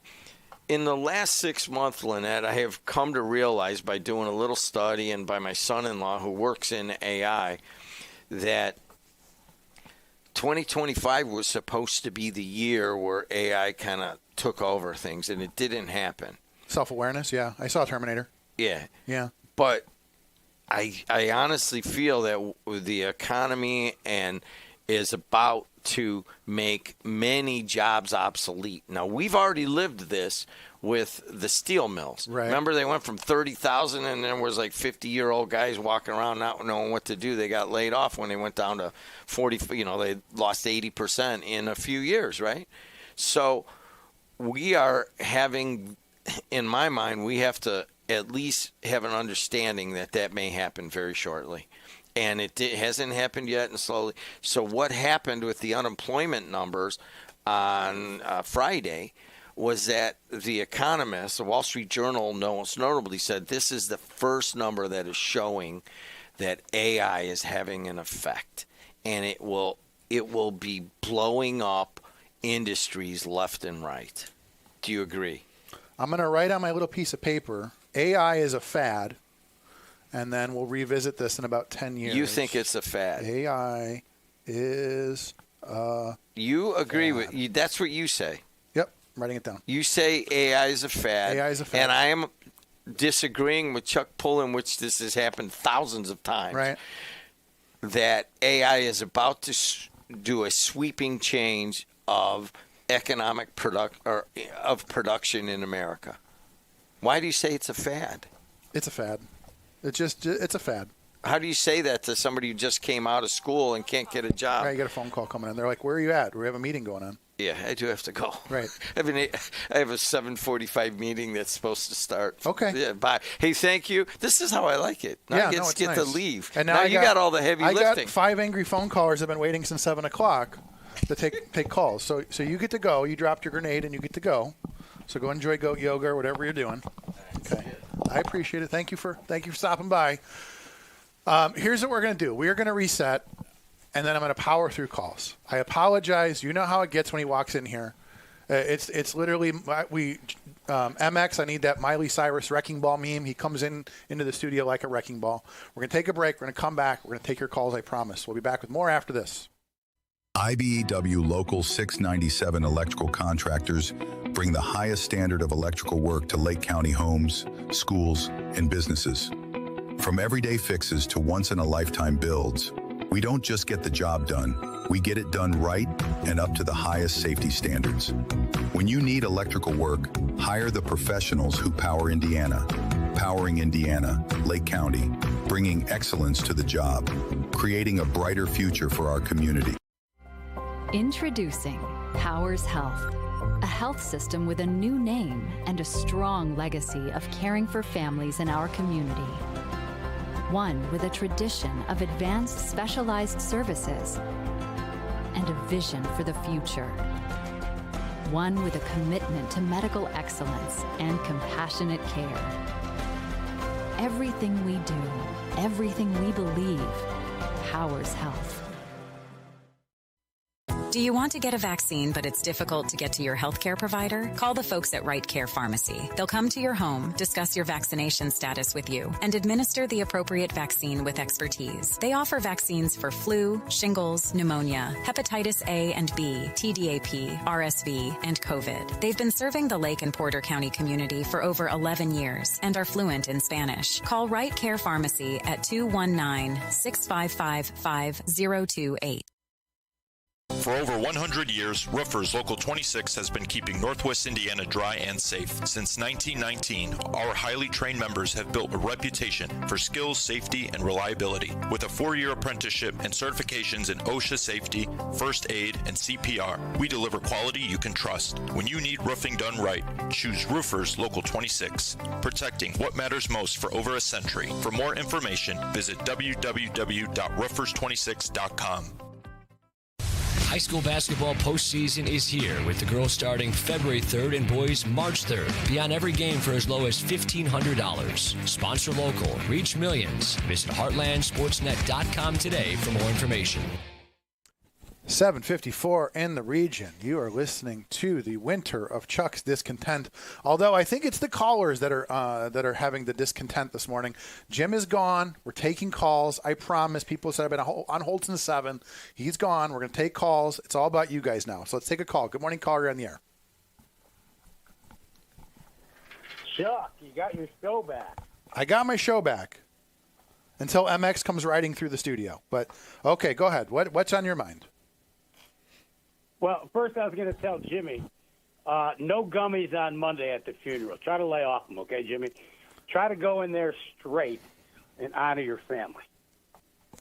in the last 6 months, Lynette, I have come to realize by doing a little study and by my son-in-law who works in AI that 2025 was supposed to be the year where AI kind of took over things, and it didn't happen. Self-awareness, yeah. I saw Terminator. Yeah. Yeah. But I honestly feel that the economy is about to make many jobs obsolete. Now, we've already lived this with the steel mills. Right. Remember, they went from 30,000 and there was like 50-year-old guys walking around not knowing what to do. They got laid off when they went down to 40, they lost 80% in a few years, right? So we are having, in my mind, we have to at least have an understanding that may happen very shortly. And it hasn't happened yet, and slowly. So what happened with the unemployment numbers on Friday was that The Economist, the Wall Street Journal, most notably said this is the first number that is showing that AI is having an effect, and it will be blowing up industries left and right. Do you agree? I'm going to write on my little piece of paper, AI is a fad, and then we'll revisit this in about 10 years. You think it's a fad? AI is a You agree fad. with you? That's what you say. Yep, I'm writing it down. You say AI is a fad. AI is a fad. And I am disagreeing with Chuck Pullen, which this has happened thousands of times. Right. That AI is about to do a sweeping change of economic production in America. Why do you say it's a fad? It's a fad. It's a fad. How do you say that to somebody who just came out of school and can't get a job? Right, you get a phone call coming in. They're like, "Where are you at? We have a meeting going on." Yeah, I do have to go. Right. I have a 7:45 meeting that's supposed to start. Okay. Yeah, bye. Hey, thank you. This is how I like it. Now I it's get nice. to leave. And now you got all the heavy lifting. I got 5 angry phone callers that have been waiting since 7 o'clock to take calls. So you get to go. You dropped your grenade and you get to go. So go enjoy goat yoga or whatever you're doing. Okay. I appreciate it. Thank you for stopping by. Here's what we're going to do. We are going to reset, and then I'm going to power through calls. I apologize. You know how it gets when he walks in here. It's literally MX. I need that Miley Cyrus wrecking ball meme. He comes into the studio like a wrecking ball. We're going to take a break. We're going to come back. We're going to take your calls, I promise. We'll be back with more after this. IBEW Local 697 electrical contractors bring the highest standard of electrical work to Lake County homes, schools, and businesses. From everyday fixes to once-in-a-lifetime builds, we don't just get the job done, we get it done right and up to the highest safety standards. When you need electrical work, hire the professionals who power Indiana. Powering Indiana, Lake County, bringing excellence to the job, creating a brighter future for our community. Introducing Powers Health, a health system with a new name and a strong legacy of caring for families in our community. One with a tradition of advanced specialized services and a vision for the future. One with a commitment to medical excellence and compassionate care. Everything we do, everything we believe, powers health. Do you want to get a vaccine, but it's difficult to get to your healthcare provider? Call the folks at Right Care Pharmacy. They'll come to your home, discuss your vaccination status with you, and administer the appropriate vaccine with expertise. They offer vaccines for flu, shingles, pneumonia, hepatitis A and B, TDAP, RSV, and COVID. They've been serving the Lake and Porter County community for over 11 years and are fluent in Spanish. Call Right Care Pharmacy at 219-655-5028. For over 100 years, Roofers Local 26 has been keeping Northwest Indiana dry and safe. Since 1919, our highly trained members have built a reputation for skills, safety, and reliability. With a 4-year apprenticeship and certifications in OSHA safety, first aid, and CPR, we deliver quality you can trust. When you need roofing done right, choose Roofers Local 26, protecting what matters most for over a century. For more information, visit www.roofers26.com. High school basketball postseason is here, with the girls starting February 3rd and boys March 3rd. Be on every game for as low as $1,500. Sponsor local. Reach millions. Visit heartlandsportsnet.com today for more information. 7:54 in the region. You are listening to the Winter of Chuck's Discontent. Although I think it's the callers that are having the discontent this morning. Jim is gone. We're taking calls. I promise. People said I've been on hold since 7. He's gone. We're going to take calls. It's all about you guys now. So let's take a call. Good morning, caller. You're on the air. Chuck, you got your show back. I got my show back until MX comes riding through the studio. But okay, go ahead. What's on your mind? Well, first I was going to tell Jimmy, no gummies on Monday at the funeral. Try to lay off them, okay, Jimmy? Try to go in there straight and honor your family.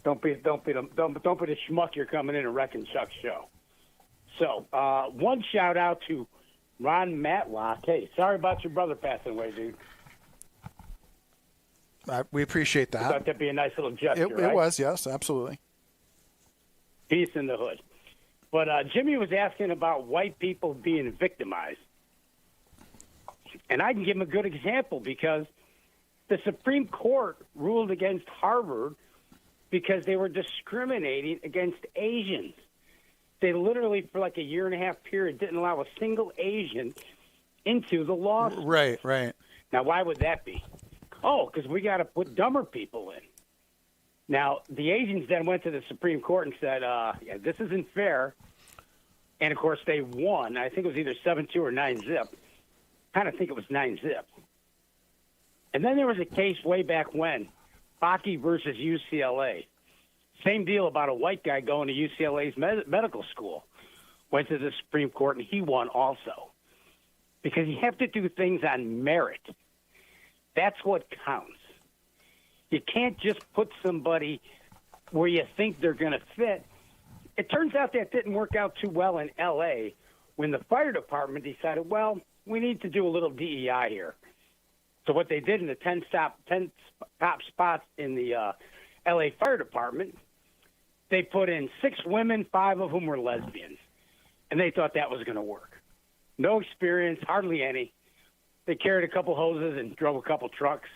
Don't be a schmuck you're coming in and wrecking Chuck's show. So, one shout out to Ron Matlock. Hey, sorry about your brother passing away, dude. We appreciate that. I thought that'd be a nice little gesture, It right? was, yes, absolutely. Peace in the hood. But Jimmy was asking about white people being victimized. And I can give him a good example because the Supreme Court ruled against Harvard because they were discriminating against Asians. They literally, for like a year-and-a-half period, didn't allow a single Asian into the law school. Right. Now, why would that be? Oh, because we got to put dumber people in. Now, the Asians then went to the Supreme Court and said, yeah, this isn't fair. And, of course, they won. I think it was either 7-2 or 9-zip. Kind of think it was 9-zip. And then there was a case way back when, Bakke versus UCLA. Same deal about a white guy going to UCLA's medical school. Went to the Supreme Court, and he won also. Because you have to do things on merit. That's what counts. You can't just put somebody where you think they're going to fit. It turns out that didn't work out too well in L.A. when the fire department decided, well, we need to do a little DEI here. So what they did in the 10 top spots in the L.A. fire department, they put in 6 women, 5 of whom were lesbians. And they thought that was going to work. No experience, hardly any. They carried a couple hoses and drove a couple trucks.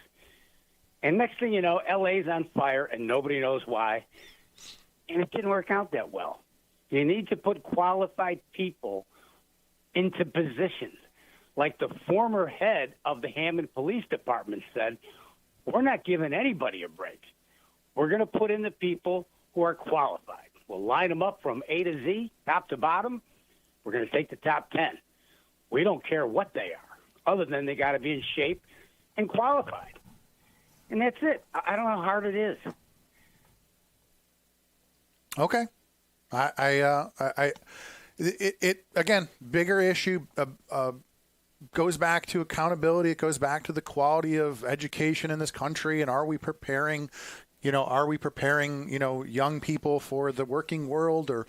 And next thing you know, L.A.'s on fire, and nobody knows why. And it didn't work out that well. You need to put qualified people into positions. Like the former head of the Hammond Police Department said, we're not giving anybody a break. We're going to put in the people who are qualified. We'll line them up from A to Z, top to bottom. We're going to take the top 10. We don't care what they are, other than they got to be in shape and qualified. And that's it. I don't know how hard it is. Okay. It again, bigger issue, goes back to accountability. It goes back to the quality of education in this country. And are we preparing young people for the working world, or,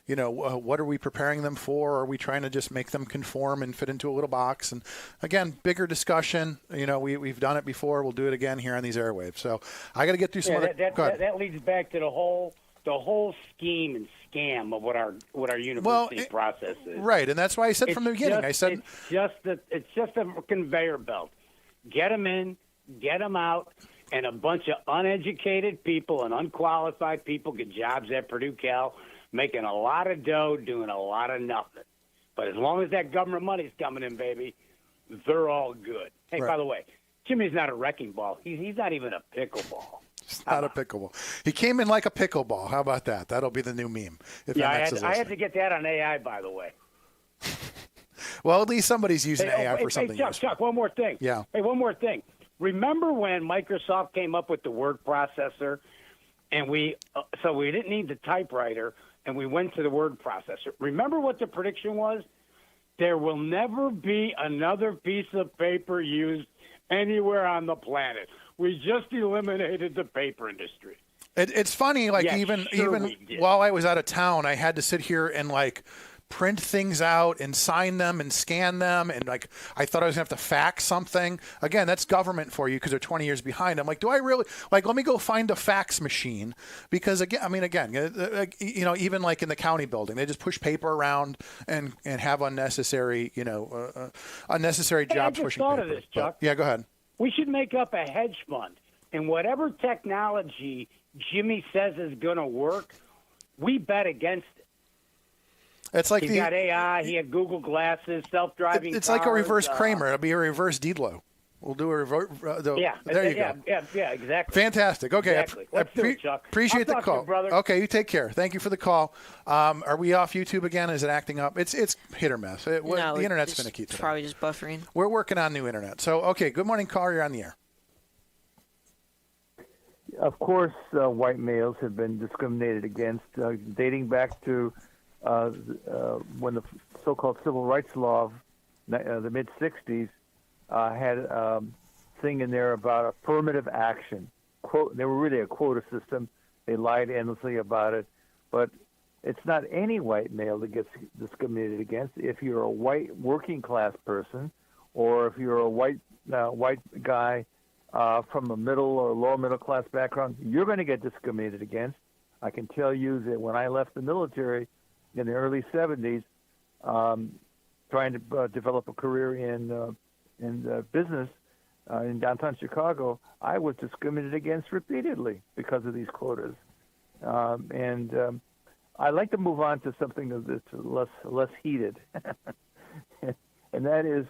what are we preparing them for? Are we trying to just make them conform and fit into a little box? And again, bigger discussion. We've done it before. We'll do it again here on these airwaves. So I got to get through some other. That leads back to the whole scheme and scam of what our university process is. Right, and that's why I said from the beginning. It's just a conveyor belt. Get them in, get them out, and a bunch of uneducated people and unqualified people get jobs at Purdue Cal, making a lot of dough, doing a lot of nothing. But as long as that government money's coming in, baby, they're all good. Hey, Right. By the way, Jimmy's not a wrecking ball. He's not even a pickleball. It's not a pickleball. He came in like a pickleball. How about that? That'll be the new meme. I had to get that on AI, by the way. Well, at least somebody's using AI for something. Hey, Chuck, one more thing. Yeah. Hey, one more thing. Remember when Microsoft came up with the word processor, and we didn't need the typewriter, and we went to the word processor. Remember what the prediction was? There will never be another piece of paper used anywhere on the planet. We just eliminated the paper industry. It's funny, even while I was out of town, I had to sit here and print things out and sign them and scan them, and I thought I was gonna have to fax something. Again, that's government for you because they're 20 years behind. I'm like, do I really let me go find a fax machine? Because again, even in the county building, they just push paper around and have unnecessary unnecessary jobs I just pushing thought paper. of this, Chuck. Yeah, go ahead. We should make up a hedge fund, and whatever technology Jimmy says is going to work, we bet against it. It's like He's got AI. He had Google glasses, self-driving. It's cars, like a reverse Kramer. It'll be a reverse Dietlow. We'll do a reverse. There you go. Yeah, exactly. Fantastic. Okay, exactly. Let's do it, Chuck. Appreciate I'll the talk call, to you, brother. Okay, you take care. Thank you for the call. Are we off YouTube again? Is it acting up? It's hit or miss. The internet's finicky today. Probably just buffering. We're working on new internet. So okay, good morning, caller. You're on the air. Of course, white males have been discriminated against, dating back to when the so-called civil rights law of the mid-'60s had a thing in there about affirmative action. They were really a quota system. They lied endlessly about it. But it's not any white male that gets discriminated against. If you're a white working-class person, or if you're a white guy from a middle or lower middle-class background, you're going to get discriminated against. I can tell you that when I left the military in the early 70s, trying to develop a career in business in downtown Chicago, I was discriminated against repeatedly because of these quotas. I'd like to move on to something that's less heated, and that is,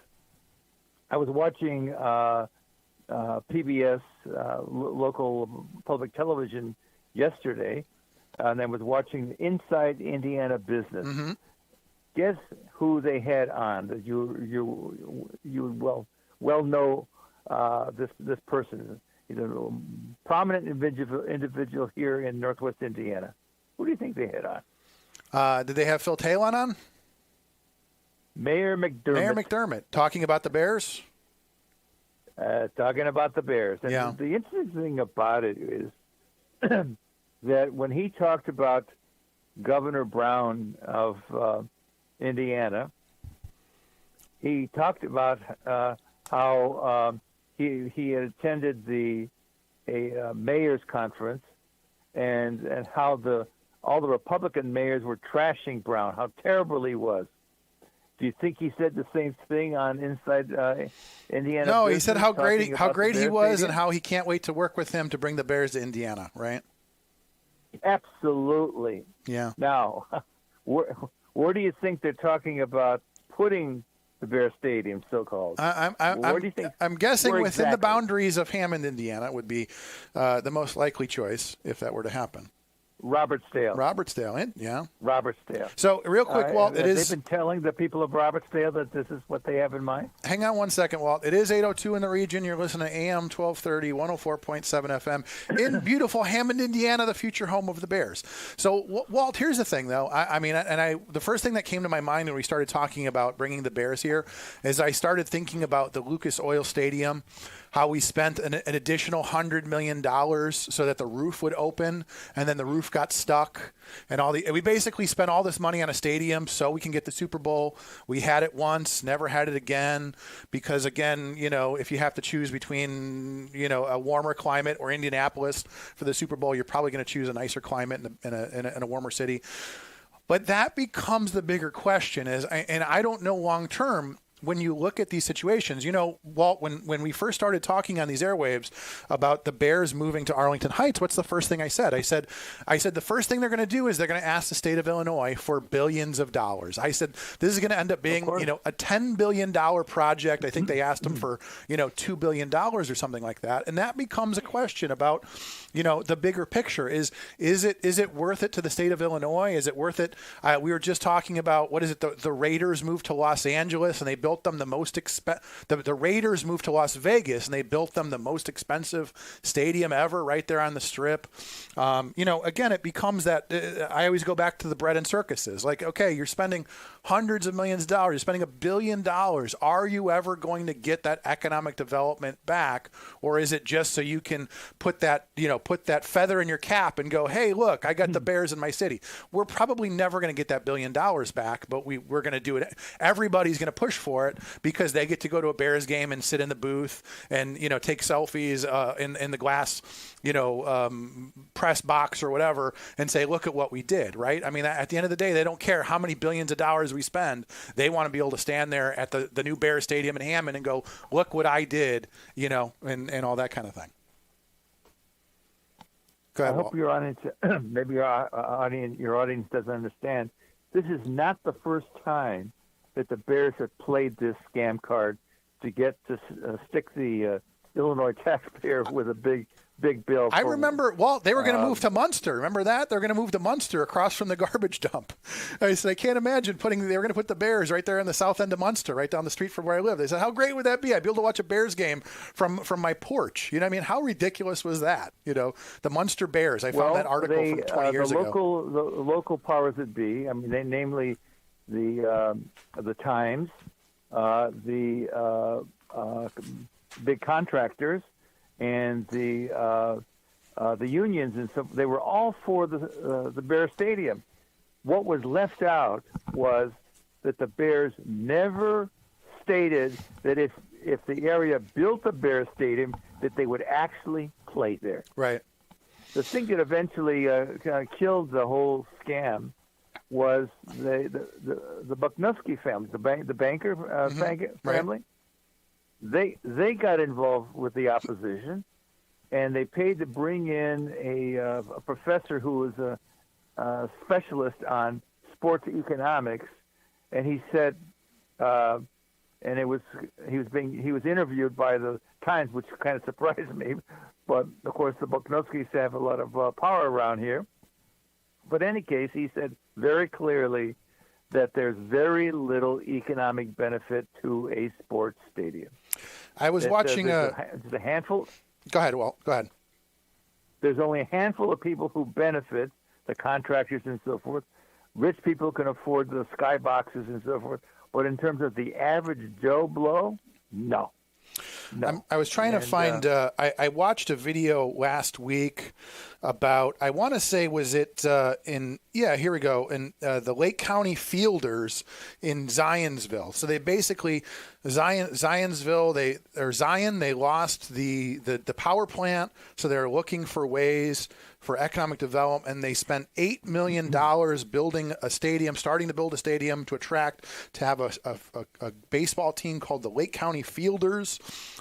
I was watching PBS, local public television, yesterday, and I was watching Inside Indiana Business. Mm-hmm. Guess who they had on? That you well know this person. He's a prominent individual here in Northwest Indiana. Who do you think they had on? Did they have Phil Talon on? Mayor McDermott. Mayor McDermott talking about the Bears. Talking about the Bears. And yeah. The interesting thing about it is that when he talked about Governor Brown of Indiana, he talked about how he had attended a mayor's conference and how all the Republican mayors were trashing Brown, how terrible he was. Do you think he said the same thing on Inside Indiana? No, Business, he said how great he was Stadium? and how he can't wait to work with him to bring the Bears to Indiana, right? Absolutely. Yeah. Now, where do you think they're talking about putting the Bear Stadium, so-called? Where do you think? I'm guessing where within the exactly? boundaries of Hammond, Indiana, would be the most likely choice if that were to happen. Robertsdale, yeah. Robertsdale. So, real quick, Walt, it is... They've been telling the people of Robertsdale that this is what they have in mind? Hang on one second, Walt. It is 8:02 in the region. You're listening to AM 1230, 104.7 FM in beautiful Hammond, Indiana, the future home of the Bears. So, Walt, here's the thing, though. The first thing that came to my mind when we started talking about bringing the Bears here is I started thinking about the Lucas Oil Stadium, how we spent an additional $100 million so that the roof would open, and then the roof got stuck. We basically spent all this money on a stadium so we can get the Super Bowl. We had it once, never had it again, because, again, if you have to choose between, a warmer climate or Indianapolis for the Super Bowl, you're probably going to choose a nicer climate in a warmer city. But that becomes the bigger question and I don't know long term, when you look at these situations, Walt, when we first started talking on these airwaves about the Bears moving to Arlington Heights, what's the first thing I said? I said the first thing they're going to do is they're going to ask the state of Illinois for billions of dollars. I said this is going to end up being, a $10 billion project. I think they asked them for, $2 billion or something like that. And that becomes a question about, the bigger picture. Is it worth it to the state of Illinois? Is it worth it? We were just talking about, the Raiders moved to Los Angeles and they built them the Raiders moved to Las Vegas and they built them the most expensive stadium ever right there on the Strip. Again, it becomes that I always go back to the bread and circuses. Like, okay, you're spending hundreds of millions of dollars, you're spending $1 billion. Are you ever going to get that economic development back? Or is it just so you can put that feather in your cap and go, hey, look, I got the Bears in my city. We're probably never going to get that $1 billion back, but we're going to do it. Everybody's going to push for it because they get to go to a Bears game and sit in the booth and, take selfies in the glass, press box or whatever and say, look at what we did, right? I mean, at the end of the day, they don't care how many billions of dollars we spend. They want to be able to stand there at the new Bears Stadium in Hammond and go, look what I did, and all that kind of thing. Go ahead, I hope your audience, maybe your audience doesn't understand. This is not the first time that the Bears have played this scam card to get to stick the Illinois taxpayer with a big bill. I remember, Walt, they were going to move to Munster. Remember that? They're going to move to Munster across from the garbage dump. I said, I can't imagine they were going to put the Bears right there in the south end of Munster, right down the street from where I live. They said, how great would that be? I'd be able to watch a Bears game from my porch. You know what I mean? How ridiculous was that? The Munster Bears. I found that article from 20 years ago. The local powers that be, I mean, namely the Times, the big contractors, and the unions, and so they were all for the Bears Stadium. What was left out was that the Bears never stated that if the area built a Bears Stadium, that they would actually play there. Right. The thing that eventually kind of killed the whole scam was the Bucknowski family, the banker family. Right. They got involved with the opposition, and they paid to bring in a professor who was a specialist on sports economics, and he said, and he was interviewed by the Times, which kind of surprised me, but of course the Bucknowskis have a lot of power around here. But in any case, he said very clearly that there's very little economic benefit to a sports stadium. I was watching there's a handful. Go ahead, Walt. Go ahead. There's only a handful of people who benefit, the contractors and so forth. Rich people can afford the skyboxes and so forth. But in terms of the average Joe Blow, no. I was trying to find, I watched a video last week about, I want to say, was it here we go, in the Lake County Fielders in Zionsville. So they basically, Zionsville, they lost the power plant, so they're looking for ways for economic development, and they spent $8 million building a stadium, starting to build a stadium to have a baseball team called the Lake County Fielders.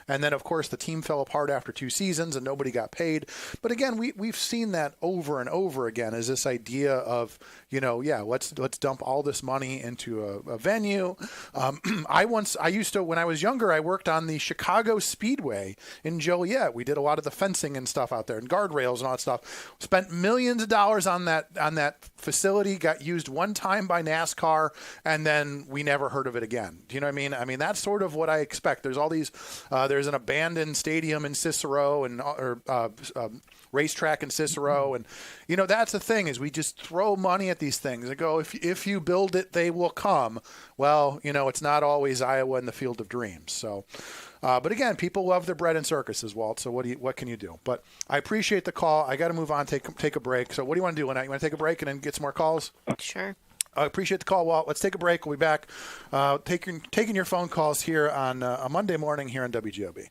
And then, of course, the team fell apart after 2 seasons and nobody got paid. But again, we've seen that over and over again, is this idea of, let's dump all this money into a venue. When I was younger, I worked on the Chicago Speedway in Joliet. We did a lot of the fencing and stuff out there and guardrails and all that stuff. Spent millions of dollars on that facility, got used one time by NASCAR, and then we never heard of it again. Do you know what I mean? I mean, that's sort of what I expect. There's all these, there's an abandoned stadium in Cicero and racetrack in Cicero. And, that's the thing, is we just throw money at these things and go, if you build it, they will come. Well, it's not always Iowa in the field of dreams. So, but again, people love their bread and circuses, Walt. So what can you do? But I appreciate the call. I got to move on, take a break. So what do you want to do, Lynette? You want to take a break and then get some more calls? Sure. I appreciate the call, Walt. Let's take a break. We'll be back taking your phone calls here on a Monday morning here on WGOB.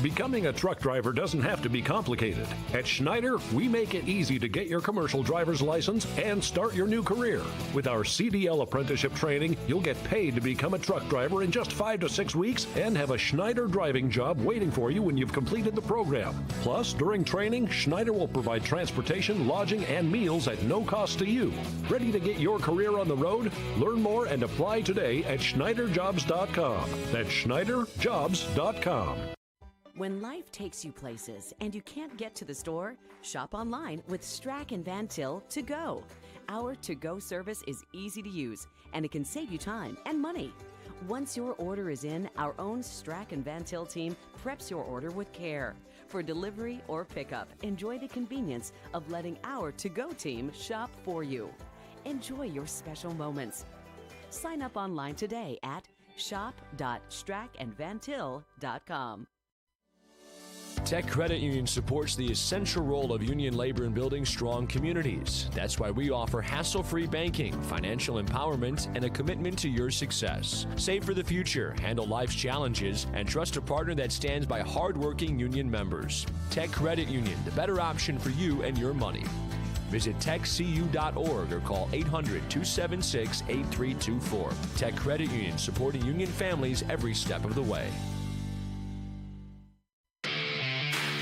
Becoming a truck driver doesn't have to be complicated. At Schneider, we make it easy to get your commercial driver's license and start your new career. With our CDL apprenticeship training, you'll get paid to become a truck driver in just 5 to 6 weeks and have a Schneider driving job waiting for you when you've completed the program. Plus, during training, Schneider will provide transportation, lodging, and meals at no cost to you. Ready to get your career on the road? Learn more and apply today at SchneiderJobs.com. That's SchneiderJobs.com. When life takes you places and you can't get to the store, shop online with Strack and Van Til To Go. Our to-go service is easy to use, and it can save you time and money. Once your order is in, our own Strack and Van Til team preps your order with care. For delivery or pickup, enjoy the convenience of letting our to-go team shop for you. Enjoy your special moments. Sign up online today at shop.strackandvantil.com. Tech Credit Union supports the essential role of union labor in building strong communities. That's why we offer hassle-free banking, financial empowerment, and a commitment to your success. Save for the future, handle life's challenges, and trust a partner that stands by hardworking union members. Tech Credit Union, the better option for you and your money. Visit techcu.org or call 800-276-8324. Tech Credit Union, supporting union families every step of the way.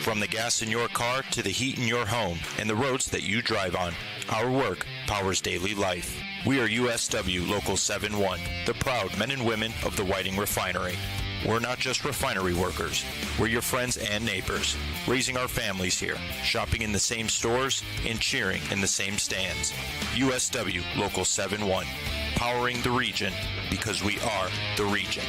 From the gas in your car to the heat in your home and the roads that you drive on, our work powers daily life. We are USW Local 71, the proud men and women of the Whiting Refinery. We're not just refinery workers. We're your friends and neighbors, raising our families here, shopping in the same stores, and cheering in the same stands. USW Local 71, powering the region because we are the region.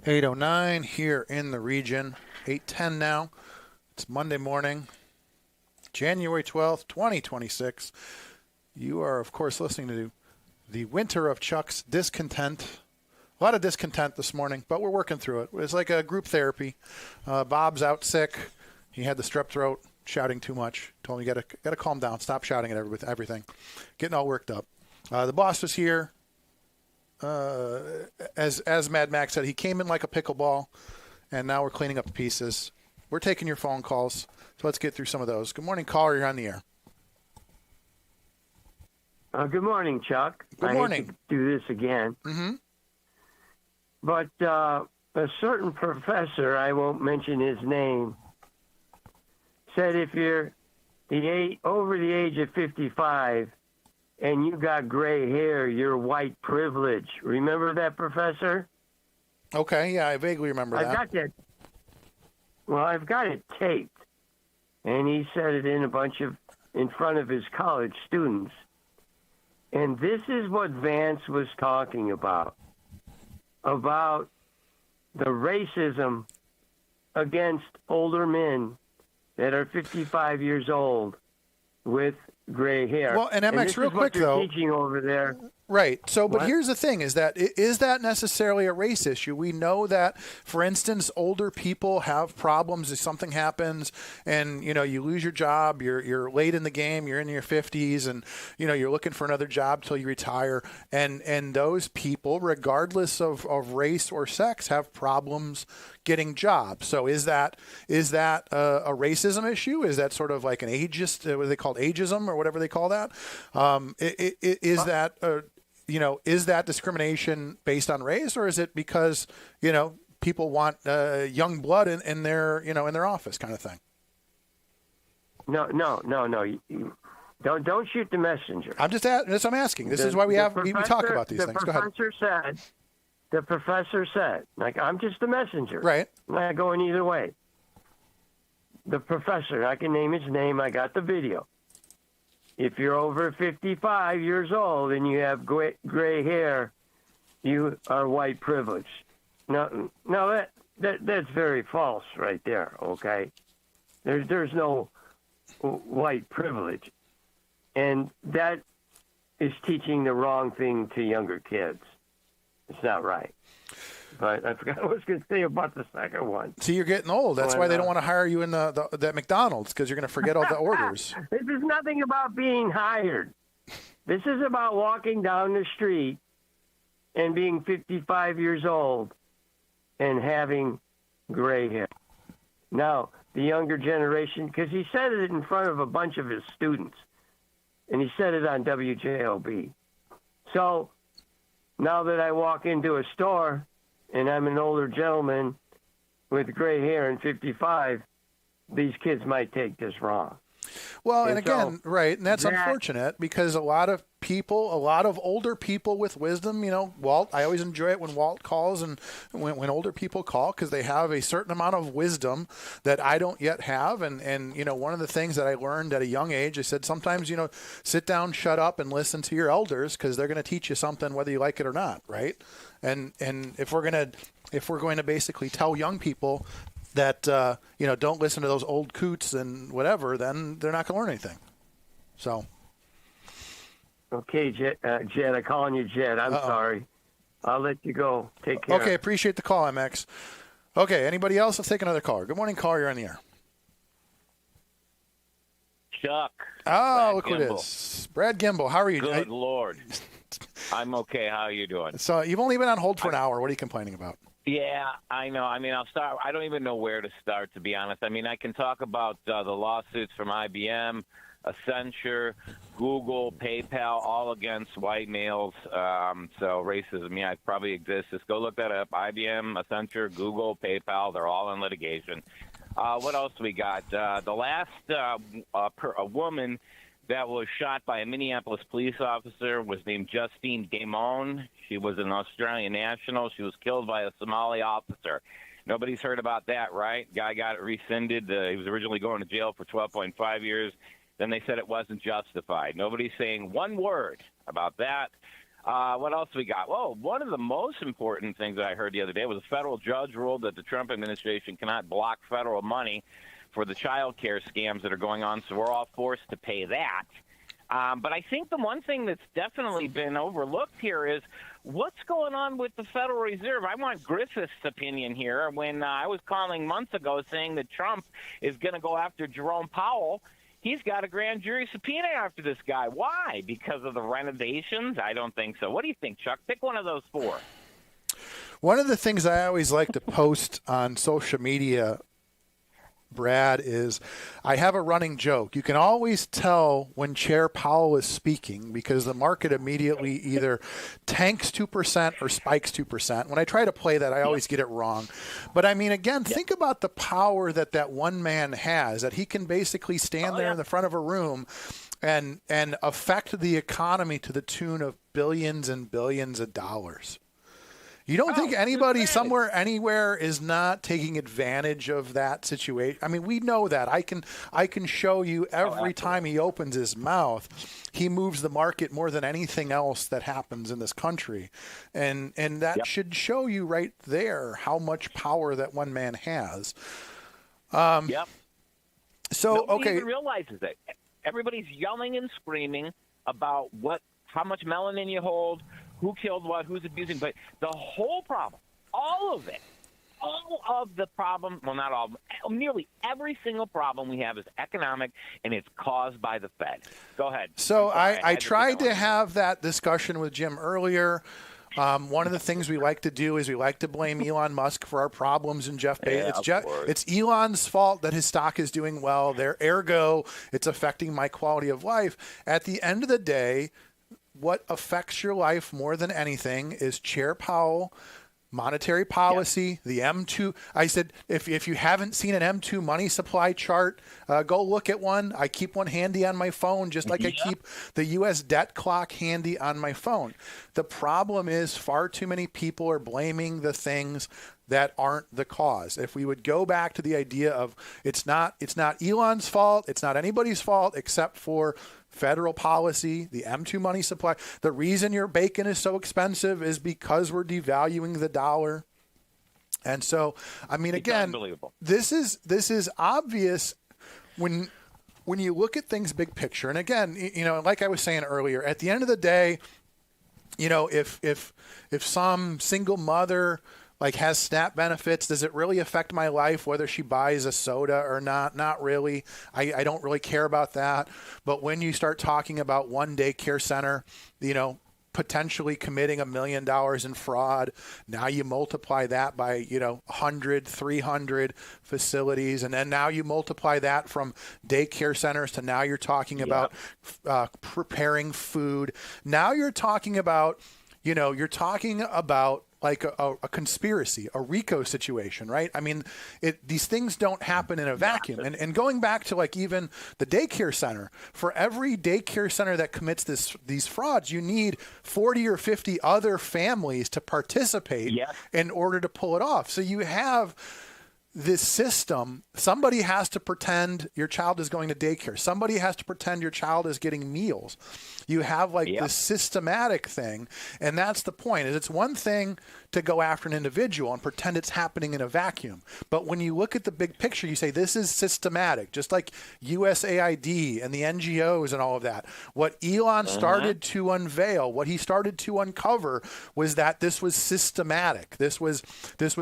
8:09 here in the region, 8:10 now. It's Monday morning, January 12th, 2026. You are, of course, listening to the Winter of Chuck's Discontent. A lot of discontent this morning, but we're working through it. It's like a group therapy. Bob's out sick. He had the strep throat, shouting too much. Told him you got to calm down. Stop shouting at everything. Getting all worked up. The boss was here. As Mad Max said, he came in like a pickleball, and now we're cleaning up the pieces. We're taking your phone calls, so let's get through some of those. Good morning, caller. You're on the air. Good morning, Chuck. Good morning. I hate to do this again. Mm-hmm. But a certain professor, I won't mention his name, said if you're over the age of 55 and you got gray hair, you're white privilege. Remember that, Professor? Okay, yeah, I vaguely remember that. I've got that. Well, I've got it taped. And he said it in front of his college students. And this is what Vance was talking about the racism against older men that are 55 years old with gray hair. Well, and MX, real quick, though. Teaching over there. Right. So, but What? here's the thing: is that necessarily a race issue? We know that, for instance, older people have problems if something happens, and you lose your job, you're late in the game, you're in your 50s, and you're looking for another job till you retire, and those people, regardless of race or sex, have problems getting jobs. So, is that a racism issue? Is that sort of like an ageist? What are they called, ageism, or whatever they call that? Is that discrimination based on race, or is it because people want young blood in their in their office, kind of thing? No. Don't shoot the messenger. I'm asking. This is why we talk about these things. Go ahead. The professor said, like, I'm just the messenger. Right. I'm not going either way. The professor, I can name his name. I got the video. If you're over 55 years old and you have gray hair, you are white privileged. No, that's very false right there. Okay, there's no white privilege, and that is teaching the wrong thing to younger kids. It's not right. But I forgot what I was going to say about the second one. See, you're getting old. That's why they don't want to hire you in that McDonald's, because you're going to forget all the orders. This is nothing about being hired. This is about walking down the street and being 55 years old and having gray hair. Now, the younger generation, because he said it in front of a bunch of his students, and he said it on WJOB. So now that I walk into a store and I'm an older gentleman with gray hair and 55, these kids might take this wrong. Well, and again, right, and that's unfortunate because a lot of older people with wisdom, Walt, I always enjoy it when Walt calls and when older people call because they have a certain amount of wisdom that I don't yet have. And one of the things that I learned at a young age, I said, sometimes, sit down, shut up and listen to your elders because they're going to teach you something whether you like it or not, right? And if we're going to basically tell young people that, don't listen to those old coots and whatever, then they're not going to learn anything. So. Okay, Jed, I'm calling you Jed. I'm sorry. I'll let you go. Take care. Okay, appreciate the call, MX. Okay, anybody else? Let's take another caller. Good morning, caller. You're on the air. Chuck. Oh, look what it is. Brad Gimble, how are you? Good Lord. I'm okay. How are you doing? So you've only been on hold for an hour. What are you complaining about? Yeah, I know. I mean, I'll start. I don't even know where to start, to be honest. I mean, I can talk about the lawsuits from IBM, Accenture, Google, PayPal, all against white males. So racism, it probably exists. Just go look that up. IBM, Accenture, Google, PayPal, they're all in litigation. What else we got? The last a woman that was shot by a Minneapolis police officer was named Justine Damon. She was an Australian national. She was killed by a Somali officer. Nobody's heard about that, right? Guy got it rescinded. He was originally going to jail for 12.5 years. Then they said it wasn't justified. Nobody's saying one word about that. What else we got? Well, one of the most important things that I heard the other day was a federal judge ruled that the Trump administration cannot block federal money for the child care scams that are going on, so we're all forced to pay that. But I think the one thing that's definitely been overlooked here is what's going on with the Federal Reserve. I want Griffith's opinion here. When I was calling months ago saying that Trump is going to go after Jerome Powell, he's got a grand jury subpoena after this guy. Why? Because of the renovations? I don't think so. What do you think, Chuck? Pick one of those four. One of the things I always like to post on social media, Brad, is I have a running joke. You can always tell when Chair Powell is speaking because the market immediately either tanks 2% or spikes 2%. When I try to play that, I always get it wrong. But I mean, again, think about the power that one man has, that he can basically stand there in the front of a room and affect the economy to the tune of billions and billions of dollars. You don't think anybody somewhere, anywhere is not taking advantage of that situation? I mean, we know that. I can show you every time he opens his mouth, he moves the market more than anything else that happens in this country. And that should show you right there how much power that one man has. So, Nobody even realizes it. Everybody's yelling and screaming about how much melanin you hold, who killed what, who's abusing, but the whole problem, all of the problem, well, not all, nearly every single problem we have is economic, and it's caused by the Fed. Go ahead. So I tried to have that discussion with Jim earlier. One of the things we like to do is we like to blame Elon Musk for our problems and Jeff Bezos. It's Elon's fault that his stock is doing well. Ergo, it's affecting my quality of life. At the end of the day, what affects your life more than anything is Chair Powell monetary policy, the M2. I said, if you haven't seen an M2 money supply chart, go look at one. I keep one handy on my phone, just like I keep the U.S. debt clock handy on my phone. The problem is far too many people are blaming the things that aren't the cause. If we would go back to the idea of it's not Elon's fault, it's not anybody's fault except for federal policy, the M2 money supply. The reason your bacon is so expensive is because we're devaluing the dollar. And so, I mean, again, this is obvious when you look at things big picture. And again, like I was saying earlier, at the end of the day, if some single mother has SNAP benefits, does it really affect my life whether she buys a soda or not? Not really. I don't really care about that. But when you start talking about one daycare center, potentially committing $1 million in fraud, now you multiply that by 100, 300 facilities, and then now you multiply that from daycare centers to now you're talking about preparing food. Now you're talking about like a conspiracy, a RICO situation, right? I mean, these things don't happen in a vacuum. And going back to even the daycare center, for every daycare center that commits these frauds, you need 40 or 50 other families to participate in order to pull it off. So you have this system. Somebody has to pretend your child is going to daycare. Somebody has to pretend your child is getting meals. You have this systematic thing, and that's the point. Is it's one thing to go after an individual and pretend it's happening in a vacuum, but when you look at the big picture, you say this is systematic, just like USAID and the NGOs and all of that. What Elon started to unveil, what he started to uncover, was that this was systematic. This was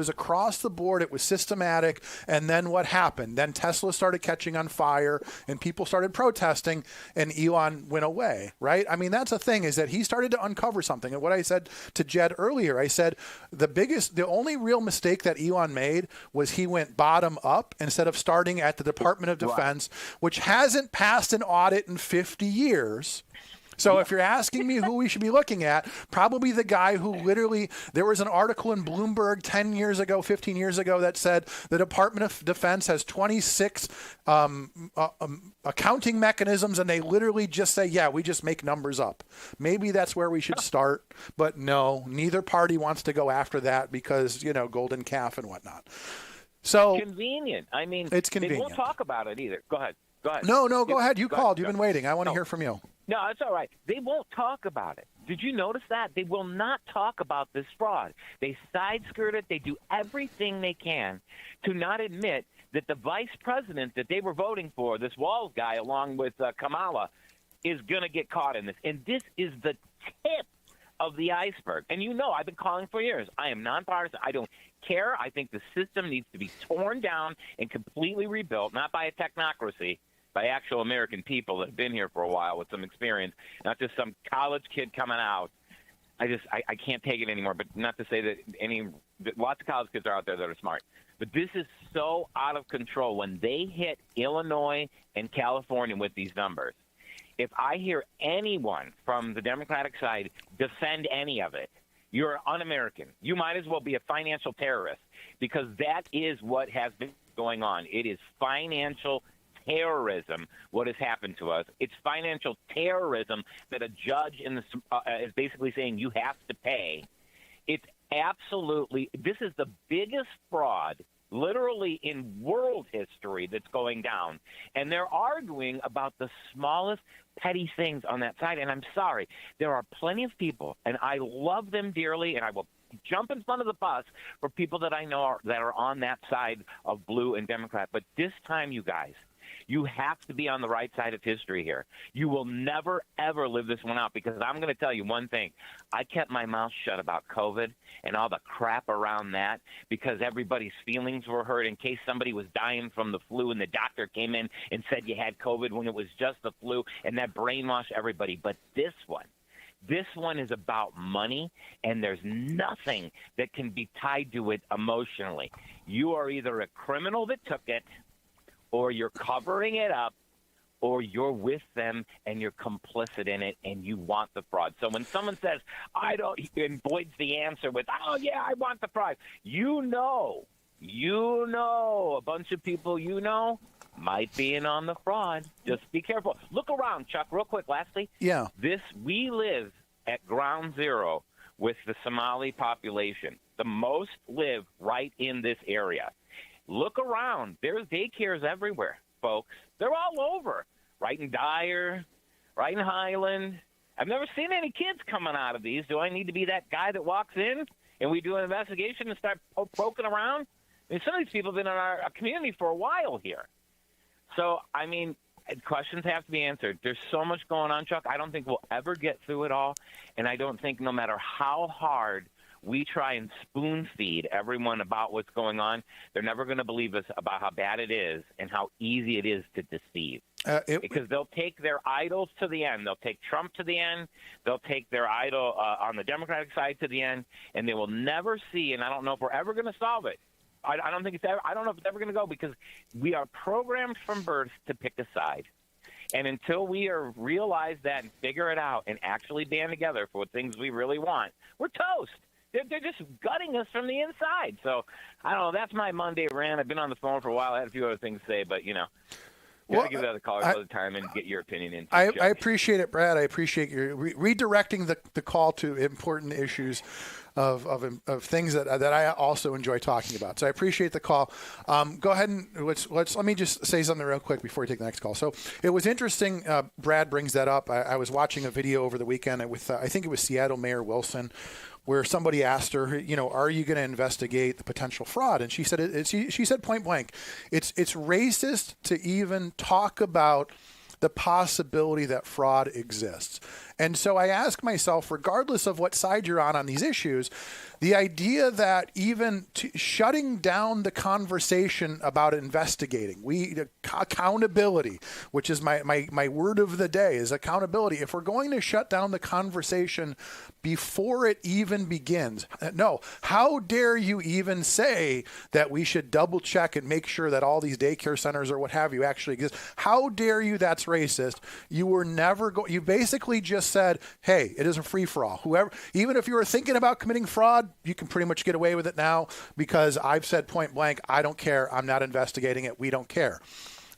across the board. It was systematic. And then what happened? Then Tesla started catching on fire, and people started protesting, and Elon went away, right? I mean, that's the thing, is that he started to uncover something. And what I said to Jed earlier, I said the only real mistake that Elon made was he went bottom up instead of starting at the Department of Defense, which hasn't passed an audit in 50 years. So if you're asking me who we should be looking at, probably the guy who literally, there was an article in Bloomberg 10 years ago, 15 years ago that said the Department of Defense has 26 accounting mechanisms, and they literally just say, we just make numbers up. Maybe that's where we should start. But no, neither party wants to go after that because, golden calf and whatnot. So convenient. I mean, it's convenient. They won't talk about it either. Go ahead. No, go ahead. You called. You've been waiting. I want to hear from you. No, it's all right. They won't talk about it. Did you notice that? They will not talk about this fraud. They side-skirt it. They do everything they can to not admit that the vice president that they were voting for, this Walz guy along with Kamala, is going to get caught in this. And this is the tip of the iceberg. And I've been calling for years. I am nonpartisan. I don't care. I think the system needs to be torn down and completely rebuilt, not by a technocracy, by actual American people that have been here for a while with some experience, not just some college kid coming out. I can't take it anymore. But not to say that lots of college kids are out there that are smart. But this is so out of control. When they hit Illinois and California with these numbers, if I hear anyone from the Democratic side defend any of it, you're un-American. You might as well be a financial terrorist, because that is what has been going on. It is financial terrorism, what has happened to us. It's financial terrorism that a judge is basically saying you have to pay. It's absolutely, this is the biggest fraud literally in world history that's going down. And they're arguing about the smallest petty things on that side. And I'm sorry, there are plenty of people, and I love them dearly, and I will jump in front of the bus for people that I know that are on that side of blue and Democrat. But this time, you guys, you have to be on the right side of history here. You will never, ever live this one out, because I'm going to tell you one thing. I kept my mouth shut about COVID and all the crap around that because everybody's feelings were hurt in case somebody was dying from the flu and the doctor came in and said you had COVID when it was just the flu, and that brainwashed everybody. But this one is about money, and there's nothing that can be tied to it emotionally. You are either a criminal that took it, or you're covering it up, or you're with them and you're complicit in it and you want the fraud. So when someone says, I don't, and Boyd's the answer with, oh, yeah, I want the fraud, you know, a bunch of people might be in on the fraud. Just be careful. Look around, Chuck, real quick, lastly. Yeah. We live at ground zero with the Somali population. The most live right in this area. Look around. There's daycares everywhere, folks. They're all over. Right in Dyer, right in Highland. I've never seen any kids coming out of these. Do I need to be that guy that walks in and we do an investigation and start poking around? I mean, some of these people have been in our community for a while here. So, I mean, questions have to be answered. There's so much going on, Chuck. I don't think we'll ever get through it all. And I don't think no matter how hard we try and spoon feed everyone about what's going on, they're never going to believe us about how bad it is and how easy it is to deceive. Because they'll take their idols to the end. They'll take Trump to the end. They'll take their idol on the Democratic side to the end, and they will never see. And I don't know if we're ever going to solve it. I don't think it's ever. I don't know if it's ever going to go, because we are programmed from birth to pick a side. And until we realize that and figure it out and actually band together for what things we really want, we're toast. They're just gutting us from the inside. So, I don't know. That's my Monday rant. I've been on the phone for a while. I had a few other things to say, but, got to give the other callers other time and get your opinion in. I appreciate it, Brad. I appreciate your redirecting the call to important issues of things that I also enjoy talking about. So I appreciate the call. Go ahead and let me just say something real quick before we take the next call. So it was interesting. Brad brings that up. I was watching a video over the weekend with I think it was Seattle Mayor Wilson, where somebody asked her, are you going to investigate the potential fraud? And she said, she said point blank, it's racist to even talk about the possibility that fraud exists. And so I ask myself, regardless of what side you're on these issues, the idea that even shutting down the conversation about investigating, accountability, which is my word of the day, is accountability. If we're going to shut down the conversation before it even begins, no, how dare you even say that we should double check and make sure that all these daycare centers or what have you actually exist? How dare you? That's racist. You were never you basically just said, hey, it is a free for all. Whoever, even if you were thinking about committing fraud, you can pretty much get away with it now, because I've said point blank, I don't care. I'm not investigating it. We don't care.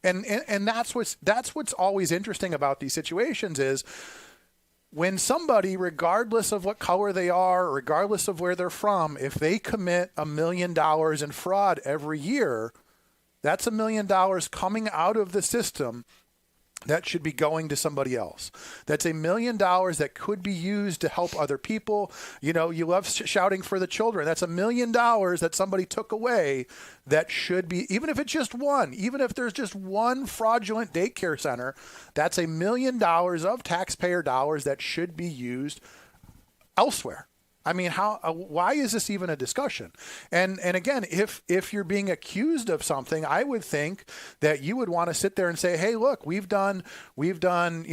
And that's what's always interesting about these situations is when somebody, regardless of what color they are, regardless of where they're from, if they commit $1 million in fraud every year, that's $1 million coming out of the system that should be going to somebody else. That's $1 million that could be used to help other people. You love shouting for the children. That's $1 million that somebody took away that should be, even if it's just one, even if there's just one fraudulent daycare center, that's $1 million of taxpayer dollars that should be used elsewhere. I mean, why is this even a discussion? And again, if you're being accused of something, I would think that you would want to sit there and say, hey, look, we've done an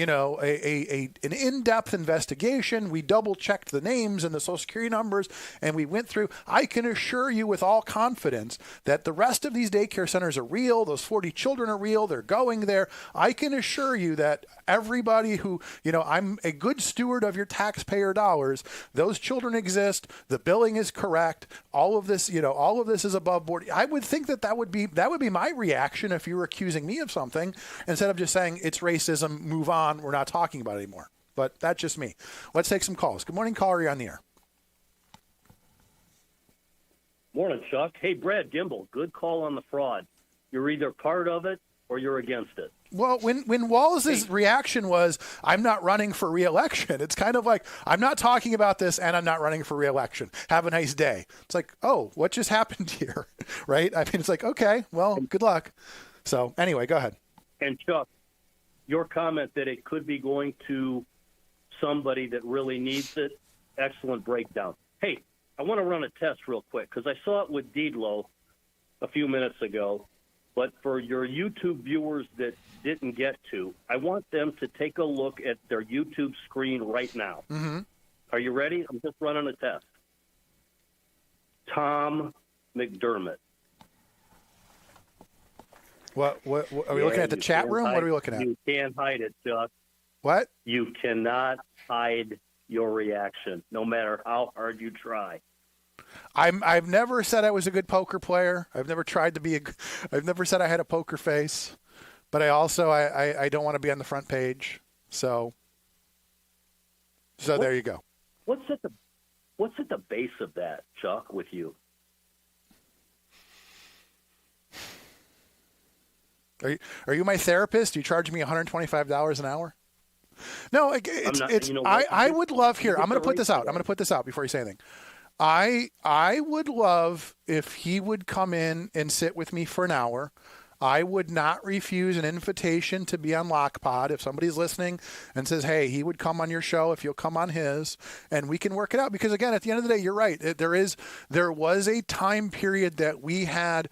in-depth investigation. We double checked the names and the Social Security numbers, and we went through. I can assure you with all confidence that the rest of these daycare centers are real. Those 40 children are real. They're going there. I can assure you that everybody who, I'm a good steward of your taxpayer dollars. Those children exist. The billing is correct. All of this is above board. I would think that would be my reaction if you were accusing me of something, instead of just saying it's racism, move on, we're not talking about it anymore. But that's just me. Let's take some calls. Good morning, caller. You're on the air. Morning, Chuck. Hey, Brad Gimbel. Good call on the fraud. You're either part of it or you're against it. Well, when Wallace's reaction was, I'm not running for re-election, it's kind of like, I'm not talking about this and I'm not running for re-election. Have a nice day. It's like, oh, what just happened here? Right? I mean, it's like, okay, well, good luck. So anyway, go ahead. And Chuck, your comment that it could be going to somebody that really needs it, excellent breakdown. Hey, I want to run a test real quick because I saw it with Deedlow a few minutes ago. But for your YouTube viewers that didn't get to, I want them to take a look at their YouTube screen right now. Mm-hmm. Are you ready? I'm just running a test. Tom McDermott. What are we looking at the chat room? What are we looking at? You can't hide it, Chuck. What? You cannot hide your reaction, no matter how hard you try. I've never said I was a good poker player. I've never tried to be I've never said I had a poker face, but I also I don't want to be on the front page. So there you go. What's at the base of that, Chuck, with you? Are you my therapist? You charge me $125 an hour? No, I would love here. I'm going to put this out. I'm going to put this out before you say anything. I would love if he would come in and sit with me for an hour. I would not refuse an invitation to be on LockPod. If somebody's listening and says, hey, he would come on your show if you'll come on his, and we can work it out. Because, again, at the end of the day, you're right. There was a time period that we had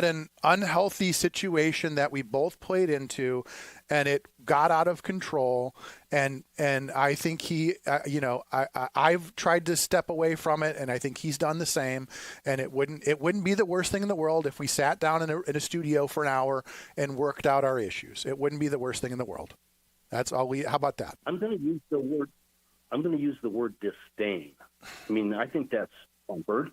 an unhealthy situation that we both played into, and it got out of control. And I think I've tried to step away from it, and I think he's done the same. And it wouldn't be the worst thing in the world if we sat down in a studio for an hour and worked out our issues. It wouldn't be the worst thing in the world. That's all how about that? I'm going to use the word disdain. I mean, I think that's Bumper.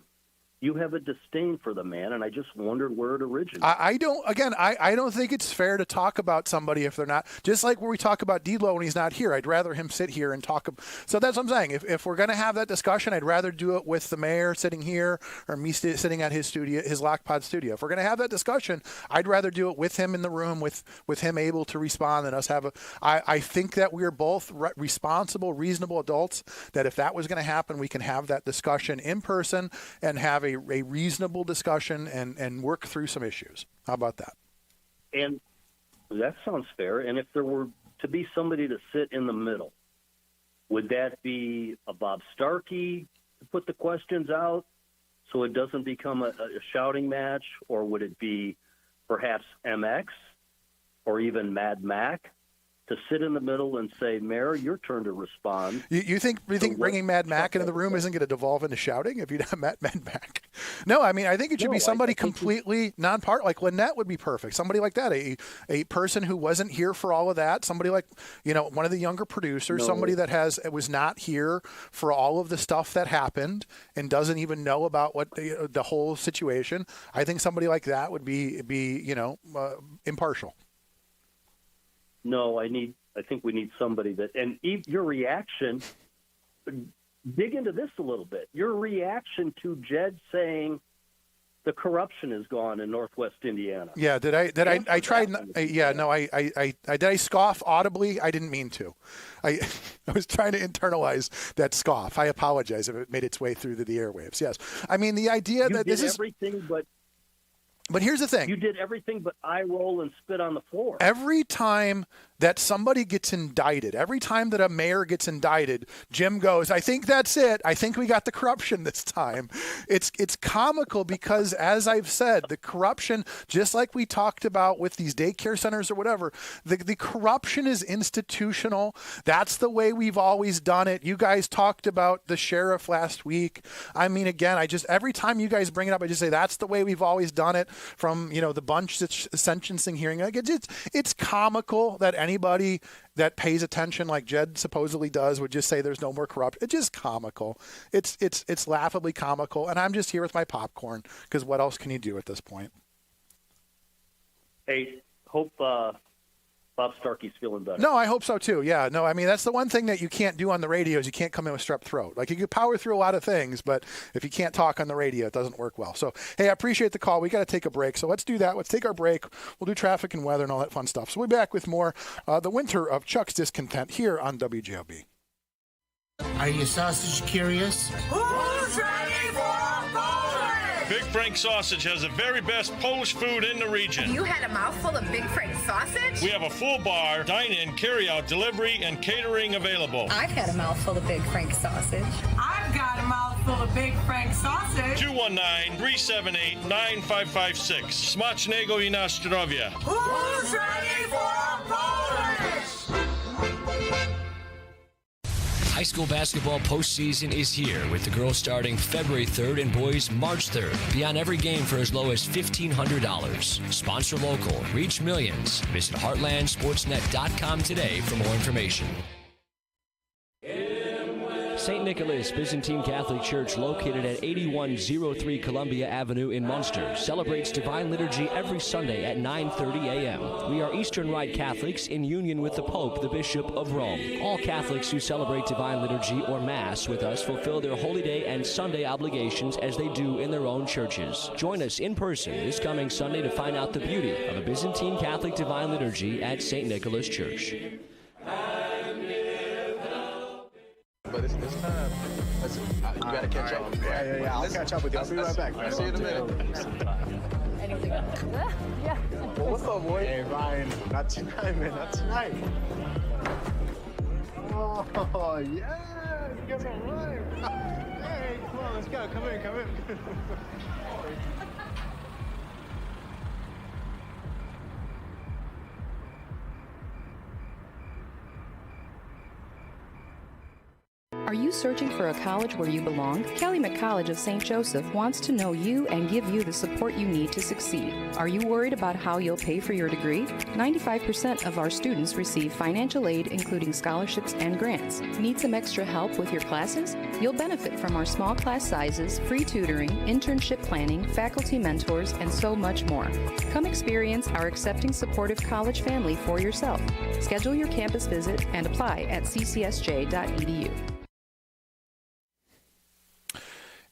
You have a disdain for the man, and I just wondered where it originated. I don't think it's fair to talk about somebody if they're not, just like where we talk about D'Lo when he's not here. I'd rather him sit here and talk. So that's what I'm saying. If we're going to have that discussion, I'd rather do it with the mayor sitting here or me sitting at his studio, his LockPod studio. If we're going to have that discussion, I'd rather do it with him in the room, with him able to respond, and us have I think that we are both responsible, reasonable adults, that if that was going to happen, we can have that discussion in person and have a reasonable discussion and work through some issues. How about that? And that sounds fair. And if there were to be somebody to sit in the middle, would that be a Bob Starkey to put the questions out so it doesn't become a shouting match? Or would it be perhaps MX or even Mad Mac to sit in the middle and say, Mayor, your turn to respond? You think bringing Mad Mac into the room isn't going to devolve into shouting if you have Mad Mac? No, I mean, I think it should be somebody completely non-part, like Lynette would be perfect. Somebody like that, a person who wasn't here for all of that. Somebody like, one of the younger producers, somebody that was not here for all of the stuff that happened and doesn't even know about what the whole situation. I think somebody like that would be impartial. No, I think we need somebody that, and your reaction, dig into this a little bit. Your reaction to Jed saying the corruption is gone in Northwest Indiana. Yeah, did I scoff audibly? I didn't mean to. I was trying to internalize that scoff. I apologize if it made its way through the airwaves. Yes. I mean, the idea that this is everything But here's the thing. You did everything but eye roll and spit on the floor. Every time that somebody gets indicted, every time that a mayor gets indicted, Jim goes, I think that's it. I think we got the corruption this time. It's comical because, as I've said, the corruption, just like we talked about with these daycare centers or whatever, the corruption is institutional. That's the way we've always done it. You guys talked about the sheriff last week. I mean, again, every time you guys bring it up, I just say that's the way we've always done it from, the bunch that's sentencing hearing. Like it's comical that anybody that pays attention like Jed supposedly does would just say there's no more corruption. It's just comical. It's laughably comical. And I'm just here with my popcorn because what else can you do at this point? Hey, hope Bob Starkey's feeling better. No, I hope so too. Yeah, no, I mean, that's the one thing that you can't do on the radio is you can't come in with strep throat. Like you can power through a lot of things, but if you can't talk on the radio, it doesn't work well. So, hey, I appreciate the call. We got to take a break. So let's do that. Let's take our break. We'll do traffic and weather and all that fun stuff. So we'll be back with more the winter of Chuck's Discontent here on WJLB. Are you sausage curious? Who's ready for Polish? Big Frank Sausage has the very best Polish food in the region. You had a mouthful of Big Frank sausage? We have a full bar, dine-in, carry-out, delivery, and catering available. I've had a mouthful of Big Frank sausage. I've got a mouthful of Big Frank sausage. 219-378-9556. Smacznego I na zdrowie. Who's ready for Polish? High school basketball postseason is here with the girls starting February 3rd and boys March 3rd. Be on every game for as low as $1,500. Sponsor local. Reach millions. Visit heartlandsportsnet.com today for more information. St. Nicholas Byzantine Catholic Church, located at 8103 Columbia Avenue in Munster, celebrates Divine Liturgy every Sunday at 9:30 a.m. We are Eastern Rite Catholics in union with the Pope, the Bishop of Rome. All Catholics who celebrate Divine Liturgy or Mass with us fulfill their Holy Day and Sunday obligations as they do in their own churches. Join us in person this coming Sunday to find out the beauty of a Byzantine Catholic Divine Liturgy at St. Nicholas Church. But it's kind of, listen, you got to catch up. Yeah. I'll catch up with you. I'll be right back. I'll see you in a minute. Anything else? Yeah. Well, what's up, boy? Hey, Ryan. Not tonight, man. Not tonight. Oh, yeah. You guys are right. Hey, come on. Let's go. Come in. Are you searching for a college where you belong? Calumet College of St. Joseph wants to know you and give you the support you need to succeed. Are you worried about how you'll pay for your degree? 95% of our students receive financial aid, including scholarships and grants. Need some extra help with your classes? You'll benefit from our small class sizes, free tutoring, internship planning, faculty mentors, and so much more. Come experience our accepting, supportive college family for yourself. Schedule your campus visit and apply at ccsj.edu.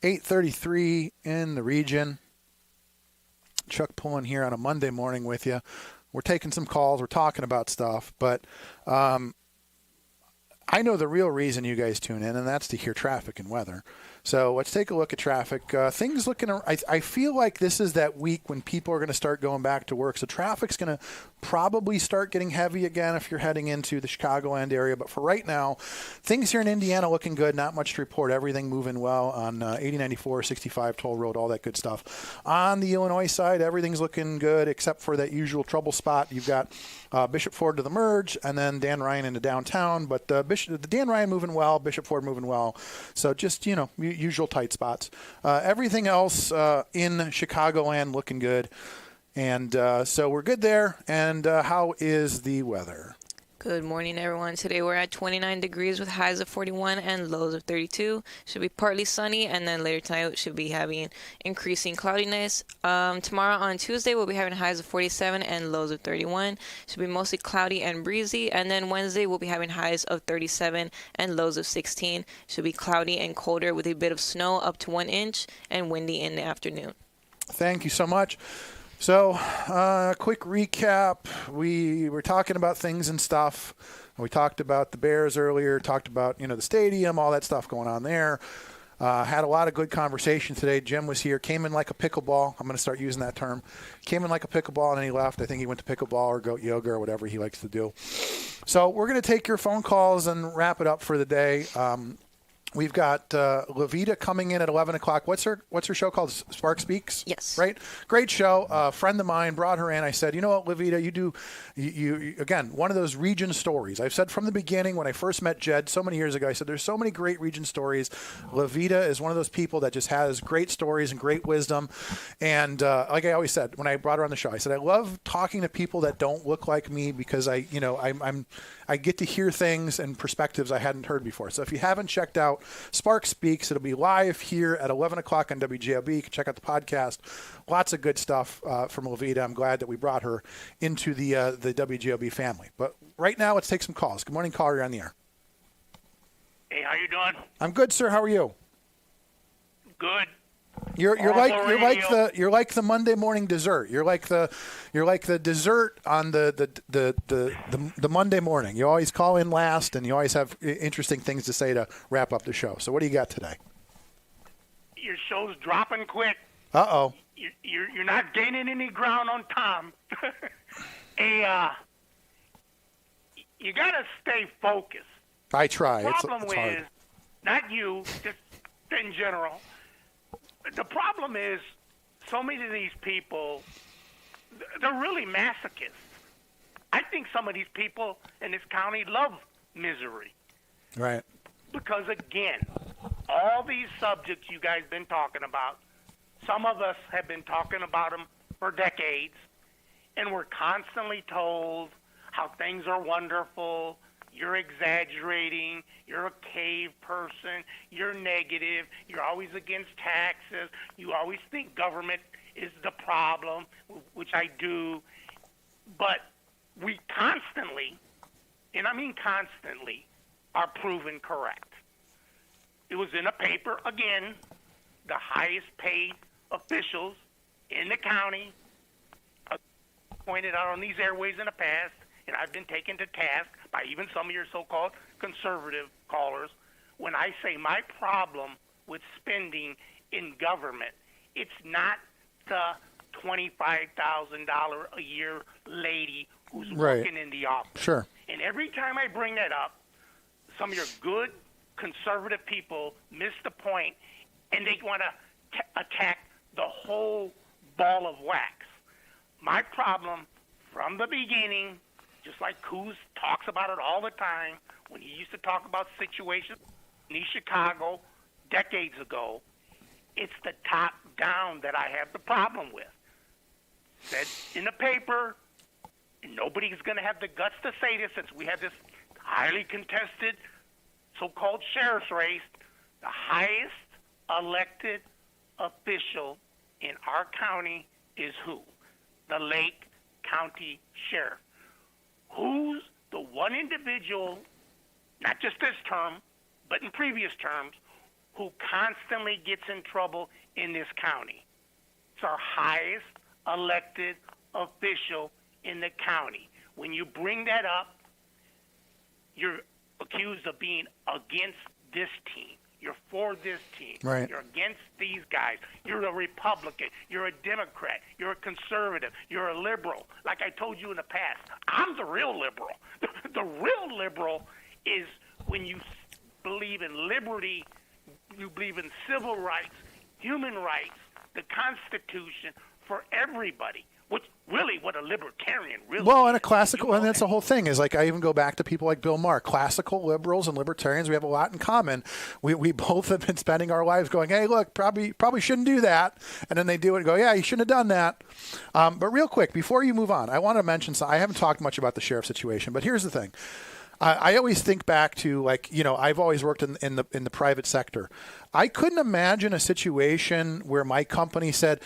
8:33 in the region. Chuck pulling here on a Monday morning with you. We're taking some calls. We're talking about stuff. But I know the real reason you guys tune in, and that's to hear traffic and weather. So let's take a look at traffic. Things looking, I feel like this is that week when people are going to start going back to work. So traffic's going to probably start getting heavy again if you're heading into the Chicagoland area. But for right now, things here in Indiana looking good. Not much to report. Everything moving well on 8094, 65 Toll Road, all that good stuff. On the Illinois side, everything's looking good except for that usual trouble spot. You've got Bishop Ford to the merge and then Dan Ryan into downtown. But the Dan Ryan moving well, Bishop Ford moving well. So just, usual tight spots. Everything else in Chicagoland looking good. And so we're good there. And how is the weather? Good morning, everyone. Today we're at 29 degrees with highs of 41 and lows of 32. Should be partly sunny, and then later tonight should be having increasing cloudiness. Tomorrow on Tuesday we'll be having highs of 47 and lows of 31. Should be mostly cloudy and breezy. And then Wednesday we'll be having highs of 37 and lows of 16. Should be cloudy and colder with a bit of snow up to 1 inch and windy in the afternoon. Thank you so much. So, quick recap. We were talking about things and stuff. We talked about the Bears earlier, talked about, the stadium, all that stuff going on there. Had a lot of good conversation today. Jim was here, came in like a pickleball. I'm going to start using that term. Came in like a pickleball and then he left. I think he went to pickleball or goat yoga or whatever he likes to do. So we're going to take your phone calls and wrap it up for the day. We've got Levita coming in at 11 o'clock. What's her show called? Spark Speaks? Yes. Right? Great show. A friend of mine brought her in. I said, you know what, Levita, you again, one of those region stories. I've said from the beginning when I first met Jed so many years ago, I said there's so many great region stories. Levita is one of those people that just has great stories and great wisdom. And like I always said when I brought her on the show, I said I love talking to people that don't look like me because I get to hear things and perspectives I hadn't heard before. So if you haven't checked out Spark Speaks, it'll be live here at 11 o'clock on WJLB. You can check out the podcast. Lots of good stuff from Levita. I'm glad that we brought her into the WJLB family. But right now, let's take some calls. Good morning, caller. You're on the air. Hey, how you doing? I'm good, sir. How are you? Good. You're like the Monday morning dessert. You're like the dessert on the Monday morning. You always call in last, and you always have interesting things to say to wrap up the show. So what do you got today? Your show's dropping quick. Uh-oh. You're not gaining any ground on Tom. Hey, you gotta stay focused. I try. The problem it's hard. is not you, just in general. The problem is so many of these people, they're really masochists. I think some of these people in this county love misery. Right. Because, again, all these subjects you guys been talking about, some of us have been talking about them for decades, and we're constantly told how things are wonderful, you're exaggerating, you're a cave person, you're negative, you're always against taxes, you always think government is the problem, which I do, but we constantly, and I mean constantly, are proven correct. It was in a paper, again, the highest paid officials in the county pointed out on these airways in the past, and I've been taken to task by even some of your so-called conservative callers, when I say my problem with spending in government, it's not the $25,000 a year lady who's working in the office. Sure. And every time I bring that up, some of your good conservative people miss the point, and they want to attack the whole ball of wax. My problem from the beginning, just like Coos talks about it all the time, when he used to talk about situations in East Chicago decades ago, it's the top down that I have the problem with. Said in the paper, and nobody's going to have the guts to say this since we have this highly contested so-called sheriff's race, the highest elected official in our county is who? The Lake County Sheriff. Who's the one individual, not just this term, but in previous terms, who constantly gets in trouble in this county? It's our highest elected official in the county. When you bring that up, you're accused of being against this team. You're for this team. Right. You're against these guys. You're a Republican. You're a Democrat. You're a conservative. You're a liberal. Like I told you in the past, I'm the real liberal. The real liberal is when you believe in liberty, you believe in civil rights, human rights, the Constitution for everybody. Which really what a libertarian really Well, and a classical, and that's the whole thing, is like I even go back to people like Bill Maher. Classical liberals and libertarians, we have a lot in common. We both have been spending our lives going, hey, look, probably shouldn't do that. And then they do it and go, yeah, you shouldn't have done that. But real quick, before you move on, I want to mention something. I haven't talked much about the sheriff situation, but here's the thing. I always think back to, like, you know, I've always worked in the private sector. I couldn't imagine a situation where my company said,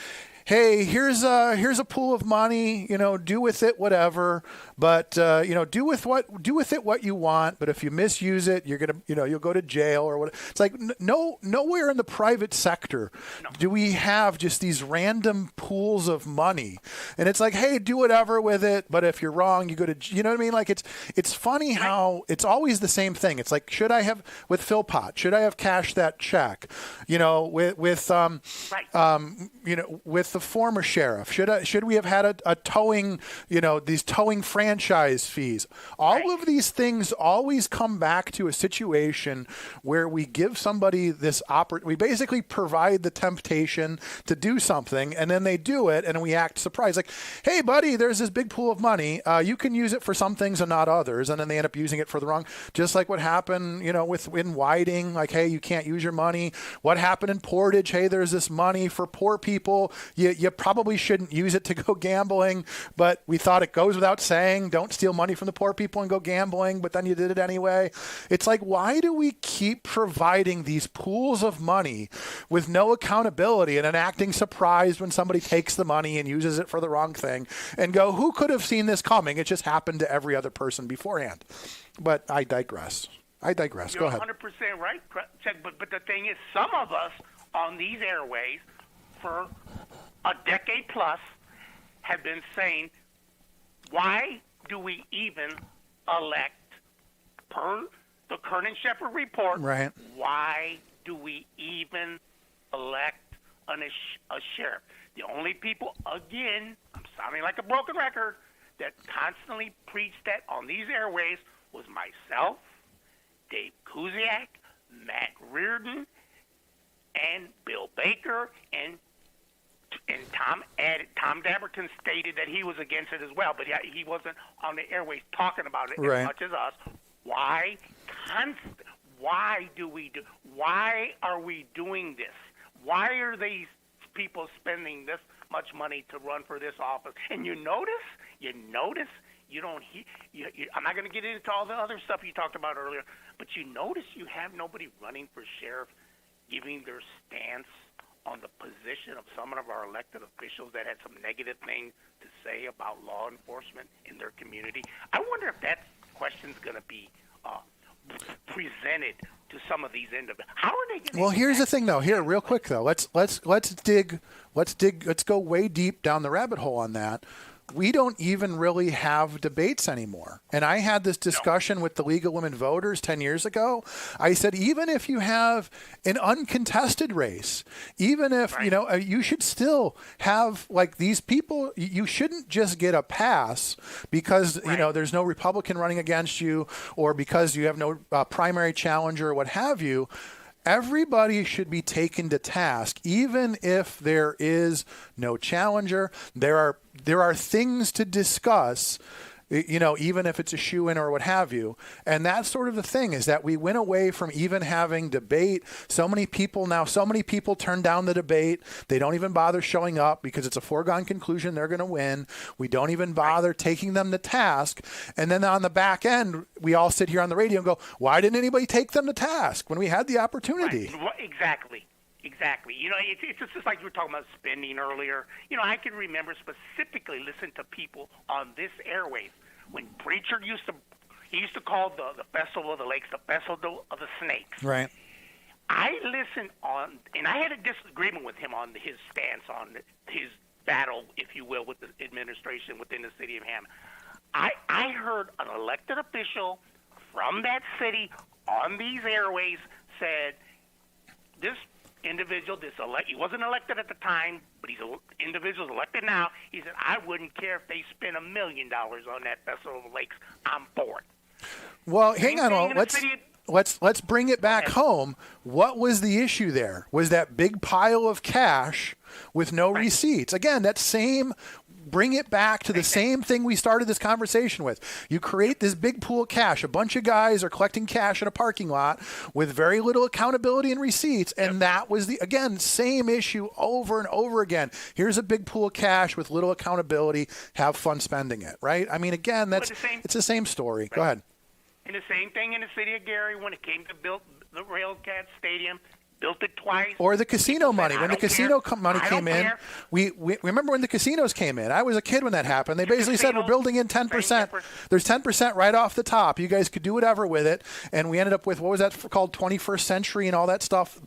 hey, here's a pool of money, you know, do with it whatever, but you know, do with it what you want, but if you misuse it, you're gonna, you know, you'll go to jail or what. It's like nowhere in the private sector do we have just these random pools of money, and it's like, hey, do whatever with it, but if you're wrong, you go to, you know what I mean? Like it's funny how it's always the same thing. It's like, should I have with Philpott? Should I have cashed that check? You know, with you know, with the former sheriff, should we have had a towing, you know, these towing franchise fees? All of these things always come back to a situation where we give somebody this we basically provide the temptation to do something, and then they do it, and we act surprised, like, hey, buddy, there's this big pool of money. You can use it for some things and not others, and then they end up using it for the wrong. Just like what happened, you know, in Whiting, like, hey, you can't use your money. What happened in Portage? Hey, there's this money for poor people. You probably shouldn't use it to go gambling, but we thought it goes without saying, don't steal money from the poor people and go gambling, but then you did it anyway. It's like, why do we keep providing these pools of money with no accountability and then acting surprised when somebody takes the money and uses it for the wrong thing and go, who could have seen this coming? It just happened to every other person beforehand. But I digress. You're Go ahead. 100% right, Chuck, but the thing is, some of us on these airways for a decade plus have been saying, why do we even elect, per the Kernan Shepherd report, why do we even elect a sheriff? The only people, again, I'm sounding like a broken record, that constantly preached that on these airways was myself, Dave Kuziak, Matt Reardon, and Bill Baker, and Tom Daberton stated that he was against it as well, but he wasn't on the airways talking about it as much as us. Why why are we doing this? Why are these people spending this much money to run for this office? And you notice, you don't hear. I'm not going to get into all the other stuff you talked about earlier, but you notice you have nobody running for sheriff giving their stance on the position of some of our elected officials that had some negative things to say about law enforcement in their community. I wonder if that question's going to be presented to some of these individuals. How are they going to? Well, here's the thing, though. Here, real quick, though. Let's go way deep down the rabbit hole on that. We don't even really have debates anymore. And I had this discussion with the League of Women Voters 10 years ago. I said, even if you have an uncontested race, even if, you should still have, like, these people, you shouldn't just get a pass because, there's no Republican running against you or because you have no primary challenger or what have you. Everybody should be taken to task, even if there is no challenger. There are things to discuss, even if it's a shoe-in or what have you. And that's sort of the thing, is that we went away from even having debate. So many people turn down the debate. They don't even bother showing up because it's a foregone conclusion they're going to win. We don't even bother taking them to task. And then on the back end, we all sit here on the radio and go, why didn't anybody take them to task when we had the opportunity? Right. Exactly. It's just like you were talking about spending earlier. I can remember specifically listening to people on this airwave when Preacher used to call the Festival of the Lakes the Festival of the Snakes. Right. I listened on, and I had a disagreement with him on his stance on his battle, if you will, with the administration within the city of Hammond. I heard an elected official from that city on these airways said, this individual, he wasn't elected at the time, but he's an individual elected now. He said, I wouldn't care if they spent $1 million on that Festival of the Lakes. I'm for it. Well, hang on. Let's bring it back home. What was the issue there? Was that big pile of cash with no receipts? Again, bring it back to the same thing we started this conversation with. You create this big pool of cash. A bunch of guys are collecting cash in a parking lot with very little accountability and receipts. And that was same issue over and over again. Here's a big pool of cash with little accountability. Have fun spending it, right? I mean, again, it's the same story. Right. Go ahead. And the same thing in the city of Gary when it came to build the Railcat Stadium. Built it twice. Or the casino money. When the casino money came in, we remember when the casinos came in. I was a kid when that happened. They basically said, we're building in 10%. There's 10% right off the top. You guys could do whatever with it. And we ended up with, what was that called, 21st century and all that stuff.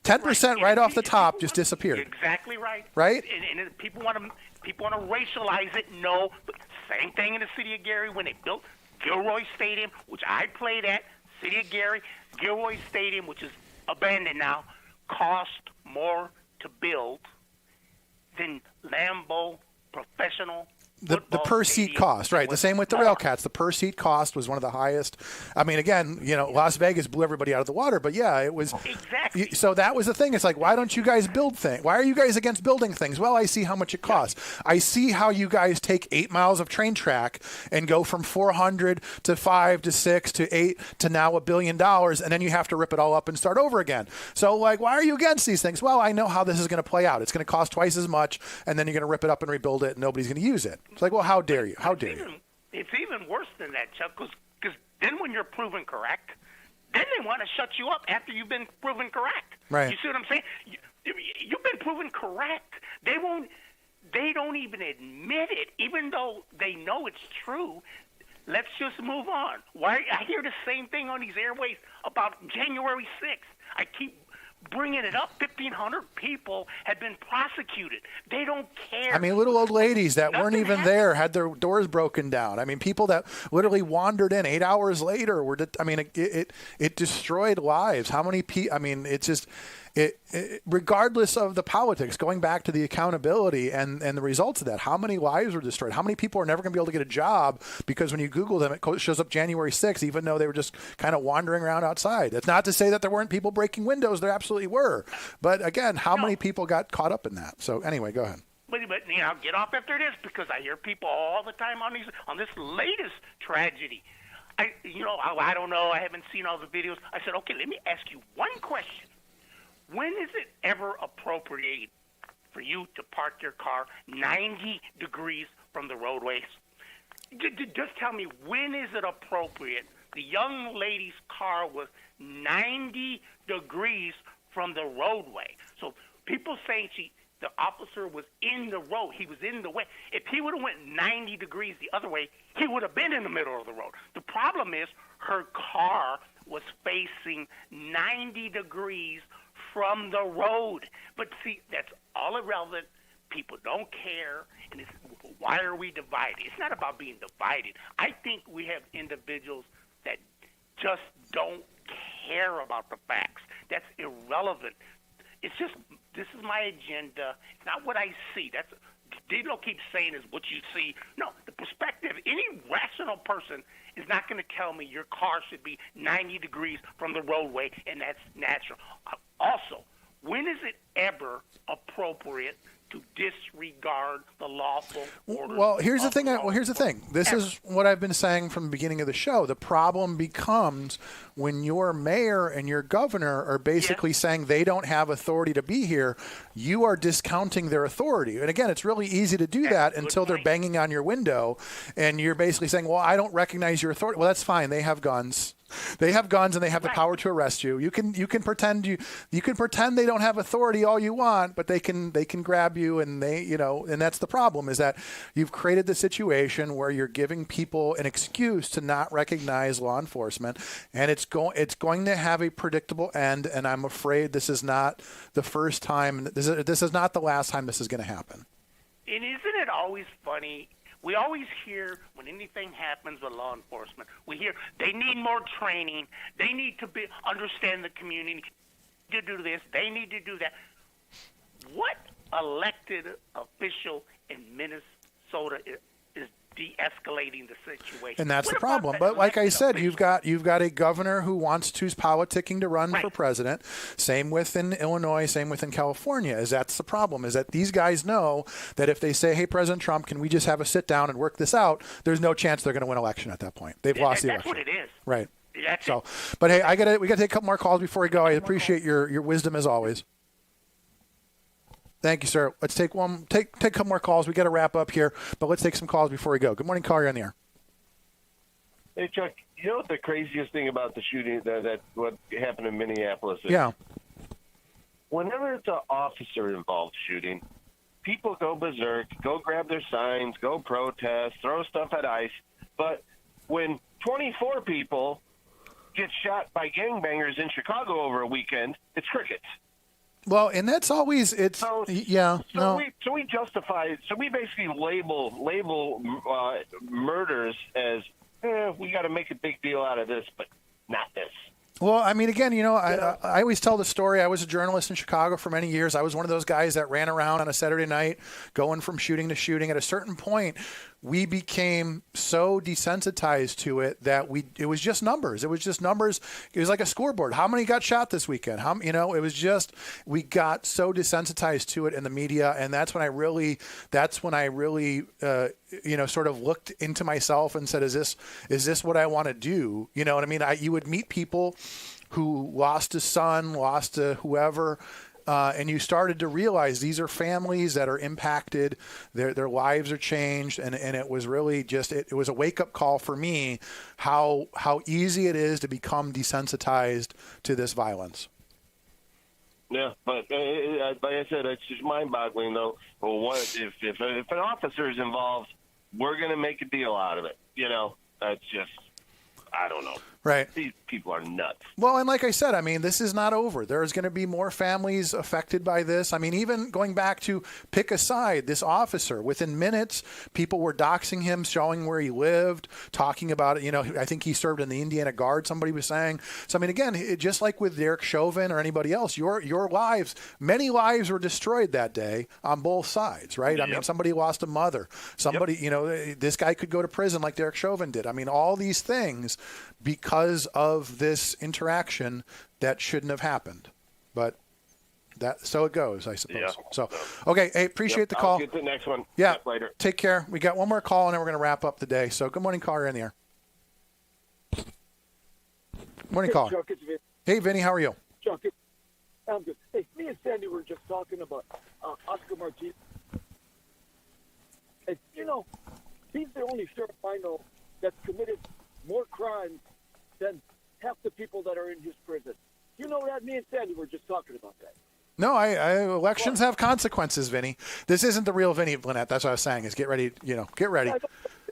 10% right off the top just disappeared. You're exactly right. Right? And people want to racialize it. No. Same thing in the city of Gary when they built Gilroy Stadium, which I played at. City of Gary, Gilroy Stadium, which is abandoned now, cost more to build than Lambeau professional the per seat cost, right? The same with the Railcats. The per seat cost was one of the highest. I mean, again, Las Vegas blew everybody out of the water, but yeah, it was exactly. So that was the thing. It's like, why don't you guys build things? Why are you guys against building things? Well, I see how much it costs. I see how you guys take 8 miles of train track and go from 400 to 5 to 6 to 8 to now $1 billion, and then you have to rip it all up and start over again. So, like, why are you against these things? Well, I know how this is going to play out. It's going to cost twice as much, and then you're going to rip it up and rebuild it, and nobody's going to use it. It's like, well, how dare you? How dare you? It's even worse than that, Chuck, because then when you're proven correct, then they want to shut you up after you've been proven correct. Right. You see what I'm saying? You've been proven correct. They don't even admit it, even though they know it's true. Let's just move on. Why? I hear the same thing on these airways about January 6th. I keep bringing it up. 1,500 people had been prosecuted. They don't care. I mean, little old ladies that weren't even there had their doors broken down. I mean, people that literally wandered in 8 hours later were. It destroyed lives. How many people? I mean, it's just. Regardless of the politics, going back to the accountability and the results of that, how many lives were destroyed? How many people are never going to be able to get a job because when you Google them, it shows up January 6th, even though they were just kind of wandering around outside. That's not to say that there weren't people breaking windows. There absolutely were. But again, how many people got caught up in that? So anyway, go ahead. But get off after this because I hear people all the time on this latest tragedy. I don't know. I haven't seen all the videos. I said, okay, let me ask you one question. When is it ever appropriate for you to park your car 90 degrees from the roadways? Just tell me, when is it appropriate? The young lady's car was 90 degrees from the roadway. So people saying the officer was in the road. He was in the way. If he would have went 90 degrees the other way, he would have been in the middle of the road. The problem is her car was facing 90 degrees from the road. But see, that's all irrelevant. People don't care. And it's, why are we divided? It's not about being divided. I think we have individuals that just don't care about the facts. That's irrelevant. It's just, this is my agenda. It's not what I see. That's, they don't keep saying is what you see. No, the perspective, any rational person is not going to tell me your car should be 90 degrees from the roadway, and that's natural. Also, when is it ever appropriate to disregard the lawful order? Well, here's the thing. This is what I've been saying from the beginning of the show. The problem becomes when your mayor and your governor are basically saying they don't have authority to be here. You are discounting their authority. And again, it's really easy to do that until they're banging on your window, and you're basically saying, well, I don't recognize your authority. Well, that's fine. They have guns. They have guns and they have the power to arrest you. You can pretend you can pretend they don't have authority all you want, but they can grab you, and and that's the problem, is that you've created the situation where you're giving people an excuse to not recognize law enforcement, and it's going to have a predictable end. And I'm afraid this is not the first time. This is not the last time this is going to happen. And isn't it always funny? We always hear when anything happens with law enforcement, we hear they need more training. They need to understand the community. To do this, they need to do that. What elected official in Minnesota is de-escalating the situation? And that's the problem. But like I said, you've got a governor who's politicking to run for president. Same within Illinois, same within California. That's the problem, is that these guys know that if they say, hey, President Trump, can we just have a sit down and work this out? There's no chance they're going to win election at that point. They've lost the election. That's what it is. Right. That's it. But hey, we got to take a couple more calls before we go. I appreciate your wisdom as always. Thank you, sir. Let's take a couple more calls. We got to wrap up here, but let's take some calls before we go. Good morning, caller. You're on the air. Hey, Chuck. You know what the craziest thing about the shooting that what happened in Minneapolis is? Yeah. Whenever it's an officer-involved shooting, people go berserk, go grab their signs, go protest, throw stuff at ICE. But when 24 people get shot by gangbangers in Chicago over a weekend, it's crickets. Well, and that's always we justify. So we basically label murders as we got to make a big deal out of this, but not this. Well, I mean, again, I always tell the story. I was a journalist in Chicago for many years. I was one of those guys that ran around on a Saturday night going from shooting to shooting. At a certain point, we became so desensitized to it that it was just numbers. It was just numbers. It was like a scoreboard. How many got shot this weekend? It was just, we got so desensitized to it in the media. And that's when I really sort of looked into myself and said, is this what I want to do? You know what I mean? You would meet people who lost a son, lost a whoever, and you started to realize these are families that are impacted. Their lives are changed, and it was really just it was a wake up call for me how easy it is to become desensitized to this violence. Yeah, but like I said, it's just mind-boggling though. Well, if an officer is involved, we're going to make a deal out of it. That's just, I don't know. Right. These people are nuts. Well, and like I said, I mean, this is not over. There's going to be more families affected by this. I mean, even going back to pick a side, this officer, within minutes, people were doxing him, showing where he lived, talking about it. I think he served in the Indiana Guard, somebody was saying. So, I mean, again, just like with Derek Chauvin or anybody else, your lives, many lives were destroyed that day on both sides, right? Yep. I mean, somebody lost a mother. Somebody, this guy could go to prison like Derek Chauvin did. I mean, all these things because of this interaction that shouldn't have happened. But so it goes, I suppose. Yeah. So, okay, hey, appreciate the call. I'll get to the next one. Yeah, later. Take care. We got one more call, and then we're going to wrap up the day. So good morning, caller, in the air. Morning, Hey, caller. Chuck, it's Vin. Hey, Vinny, how are you? Chuck, I'm good. Hey, me and Sandy were just talking about Oscar Martinez. And, he's the only sheriff I know that's committed more crimes than half the people that are in his prison. You know that? Me and Sandy were just talking about that. No, elections have consequences, Vinny. This isn't the real Vinny, Lynette. That's what I was saying. Is get ready, get ready.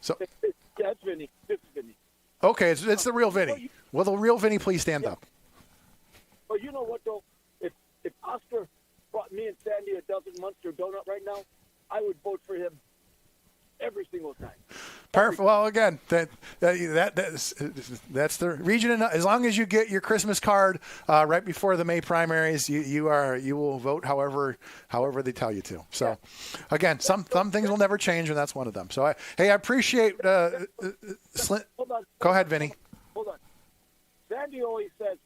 So, yeah, it's Vinny. This is Vinny. okay, it's the real Vinny. Will the real Vinny please stand up? But you know what, though? If Oscar brought me and Sandy a dozen Munster donut right now, I would vote for him every single time. Perfect. Well, again, that's the region. As long as you get your Christmas card right before the May primaries, you will vote however they tell you to. So, again, some things will never change, and that's one of them. So, I appreciate. Hold on. Go ahead, Vinny. Hold on. Sandy always says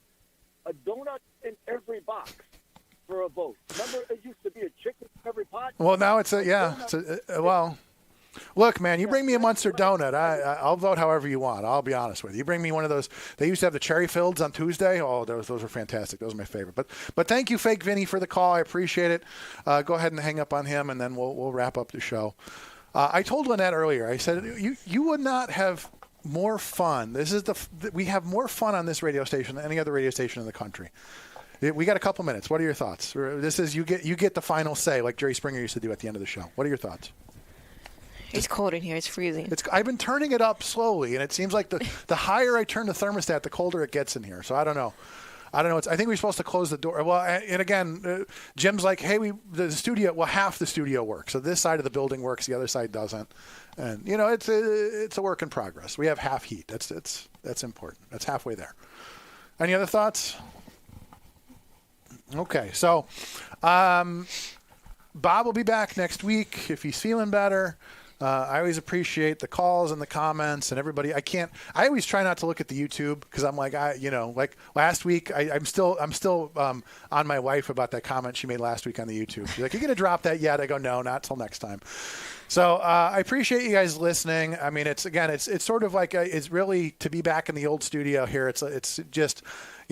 a donut in every box for a vote. Remember, it used to be a chicken in every pot. Well, now it's well. Look, man, you bring me a Munster donut, I'll vote however you want. I'll be honest with you. You bring me one of those. They used to have the cherry filleds on Tuesday. Oh, those were fantastic. Those are my favorite. But thank you, Fake Vinny, for the call. I appreciate it. Go ahead and hang up on him, and then we'll wrap up the show. I told Lynette earlier. I said you would not have more fun. We have more fun on this radio station than any other radio station in the country. We got a couple minutes. What are your thoughts? This is you get the final say, like Jerry Springer used to do at the end of the show. What are your thoughts? It's cold in here. It's freezing. I've been turning it up slowly, and it seems like the higher I turn the thermostat, the colder it gets in here. So I don't know. I think we're supposed to close the door. Well, and again, Jim's like, hey, the studio. Well, half the studio works. So this side of the building works, the other side doesn't. And it's a work in progress. We have half heat. That's important. That's halfway there. Any other thoughts? Okay, so Bob will be back next week if he's feeling better. I always appreciate the calls and the comments and everybody. I always try not to look at the YouTube because I'm like, like last week, I'm still on my wife about that comment she made last week on the YouTube. She's like, "You gonna drop that yet?" I go, "No, not till next time." So I appreciate you guys listening. I mean, it's sort of like it's really to be back in the old studio here. It's just.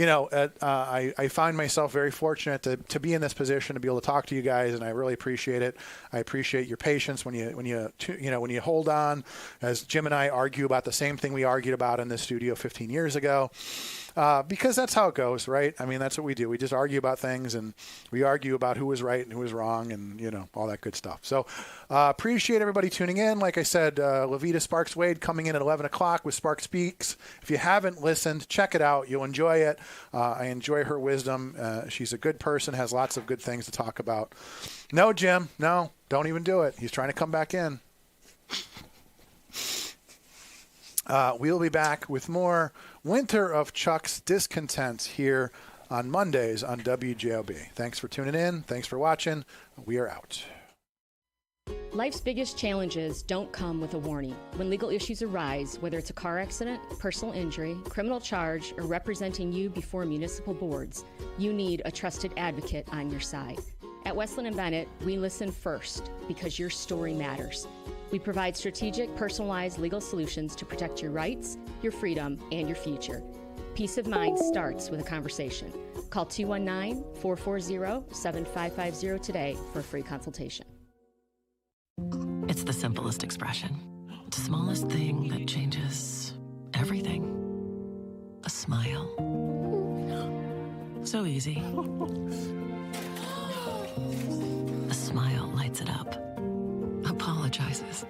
I find myself very fortunate to be in this position to be able to talk to you guys, and I really appreciate it. I appreciate your patience when you hold on, as Jim and I argue about the same thing we argued about in this studio 15 years ago, because that's how it goes, right? I mean, that's what we do. We just argue about things, and we argue about who was right and who was wrong, and all that good stuff. So appreciate everybody tuning in. Like I said, Levita Sparks Wade coming in at 11 o'clock with Sparks Speaks. If you haven't listened, check it out. You'll enjoy it. I enjoy her wisdom. She's a good person, has lots of good things to talk about. No, Jim, no, don't even do it. He's trying to come back in. We'll be back with more Winter of Chuck's Discontent here on Mondays on WJOB. Thanks for tuning in. Thanks for watching. We are out. Life's biggest challenges don't come with a warning. When legal issues arise, whether it's a car accident, personal injury, criminal charge, or representing you before municipal boards, you need a trusted advocate on your side. At Westland & Bennett, we listen first because your story matters. We provide strategic, personalized legal solutions to protect your rights, your freedom, and your future. Peace of mind starts with a conversation. Call 219-440-7550 today for a free consultation. It's the simplest expression. The smallest thing that changes everything. A smile. So easy. A smile lights it up. Apologizes.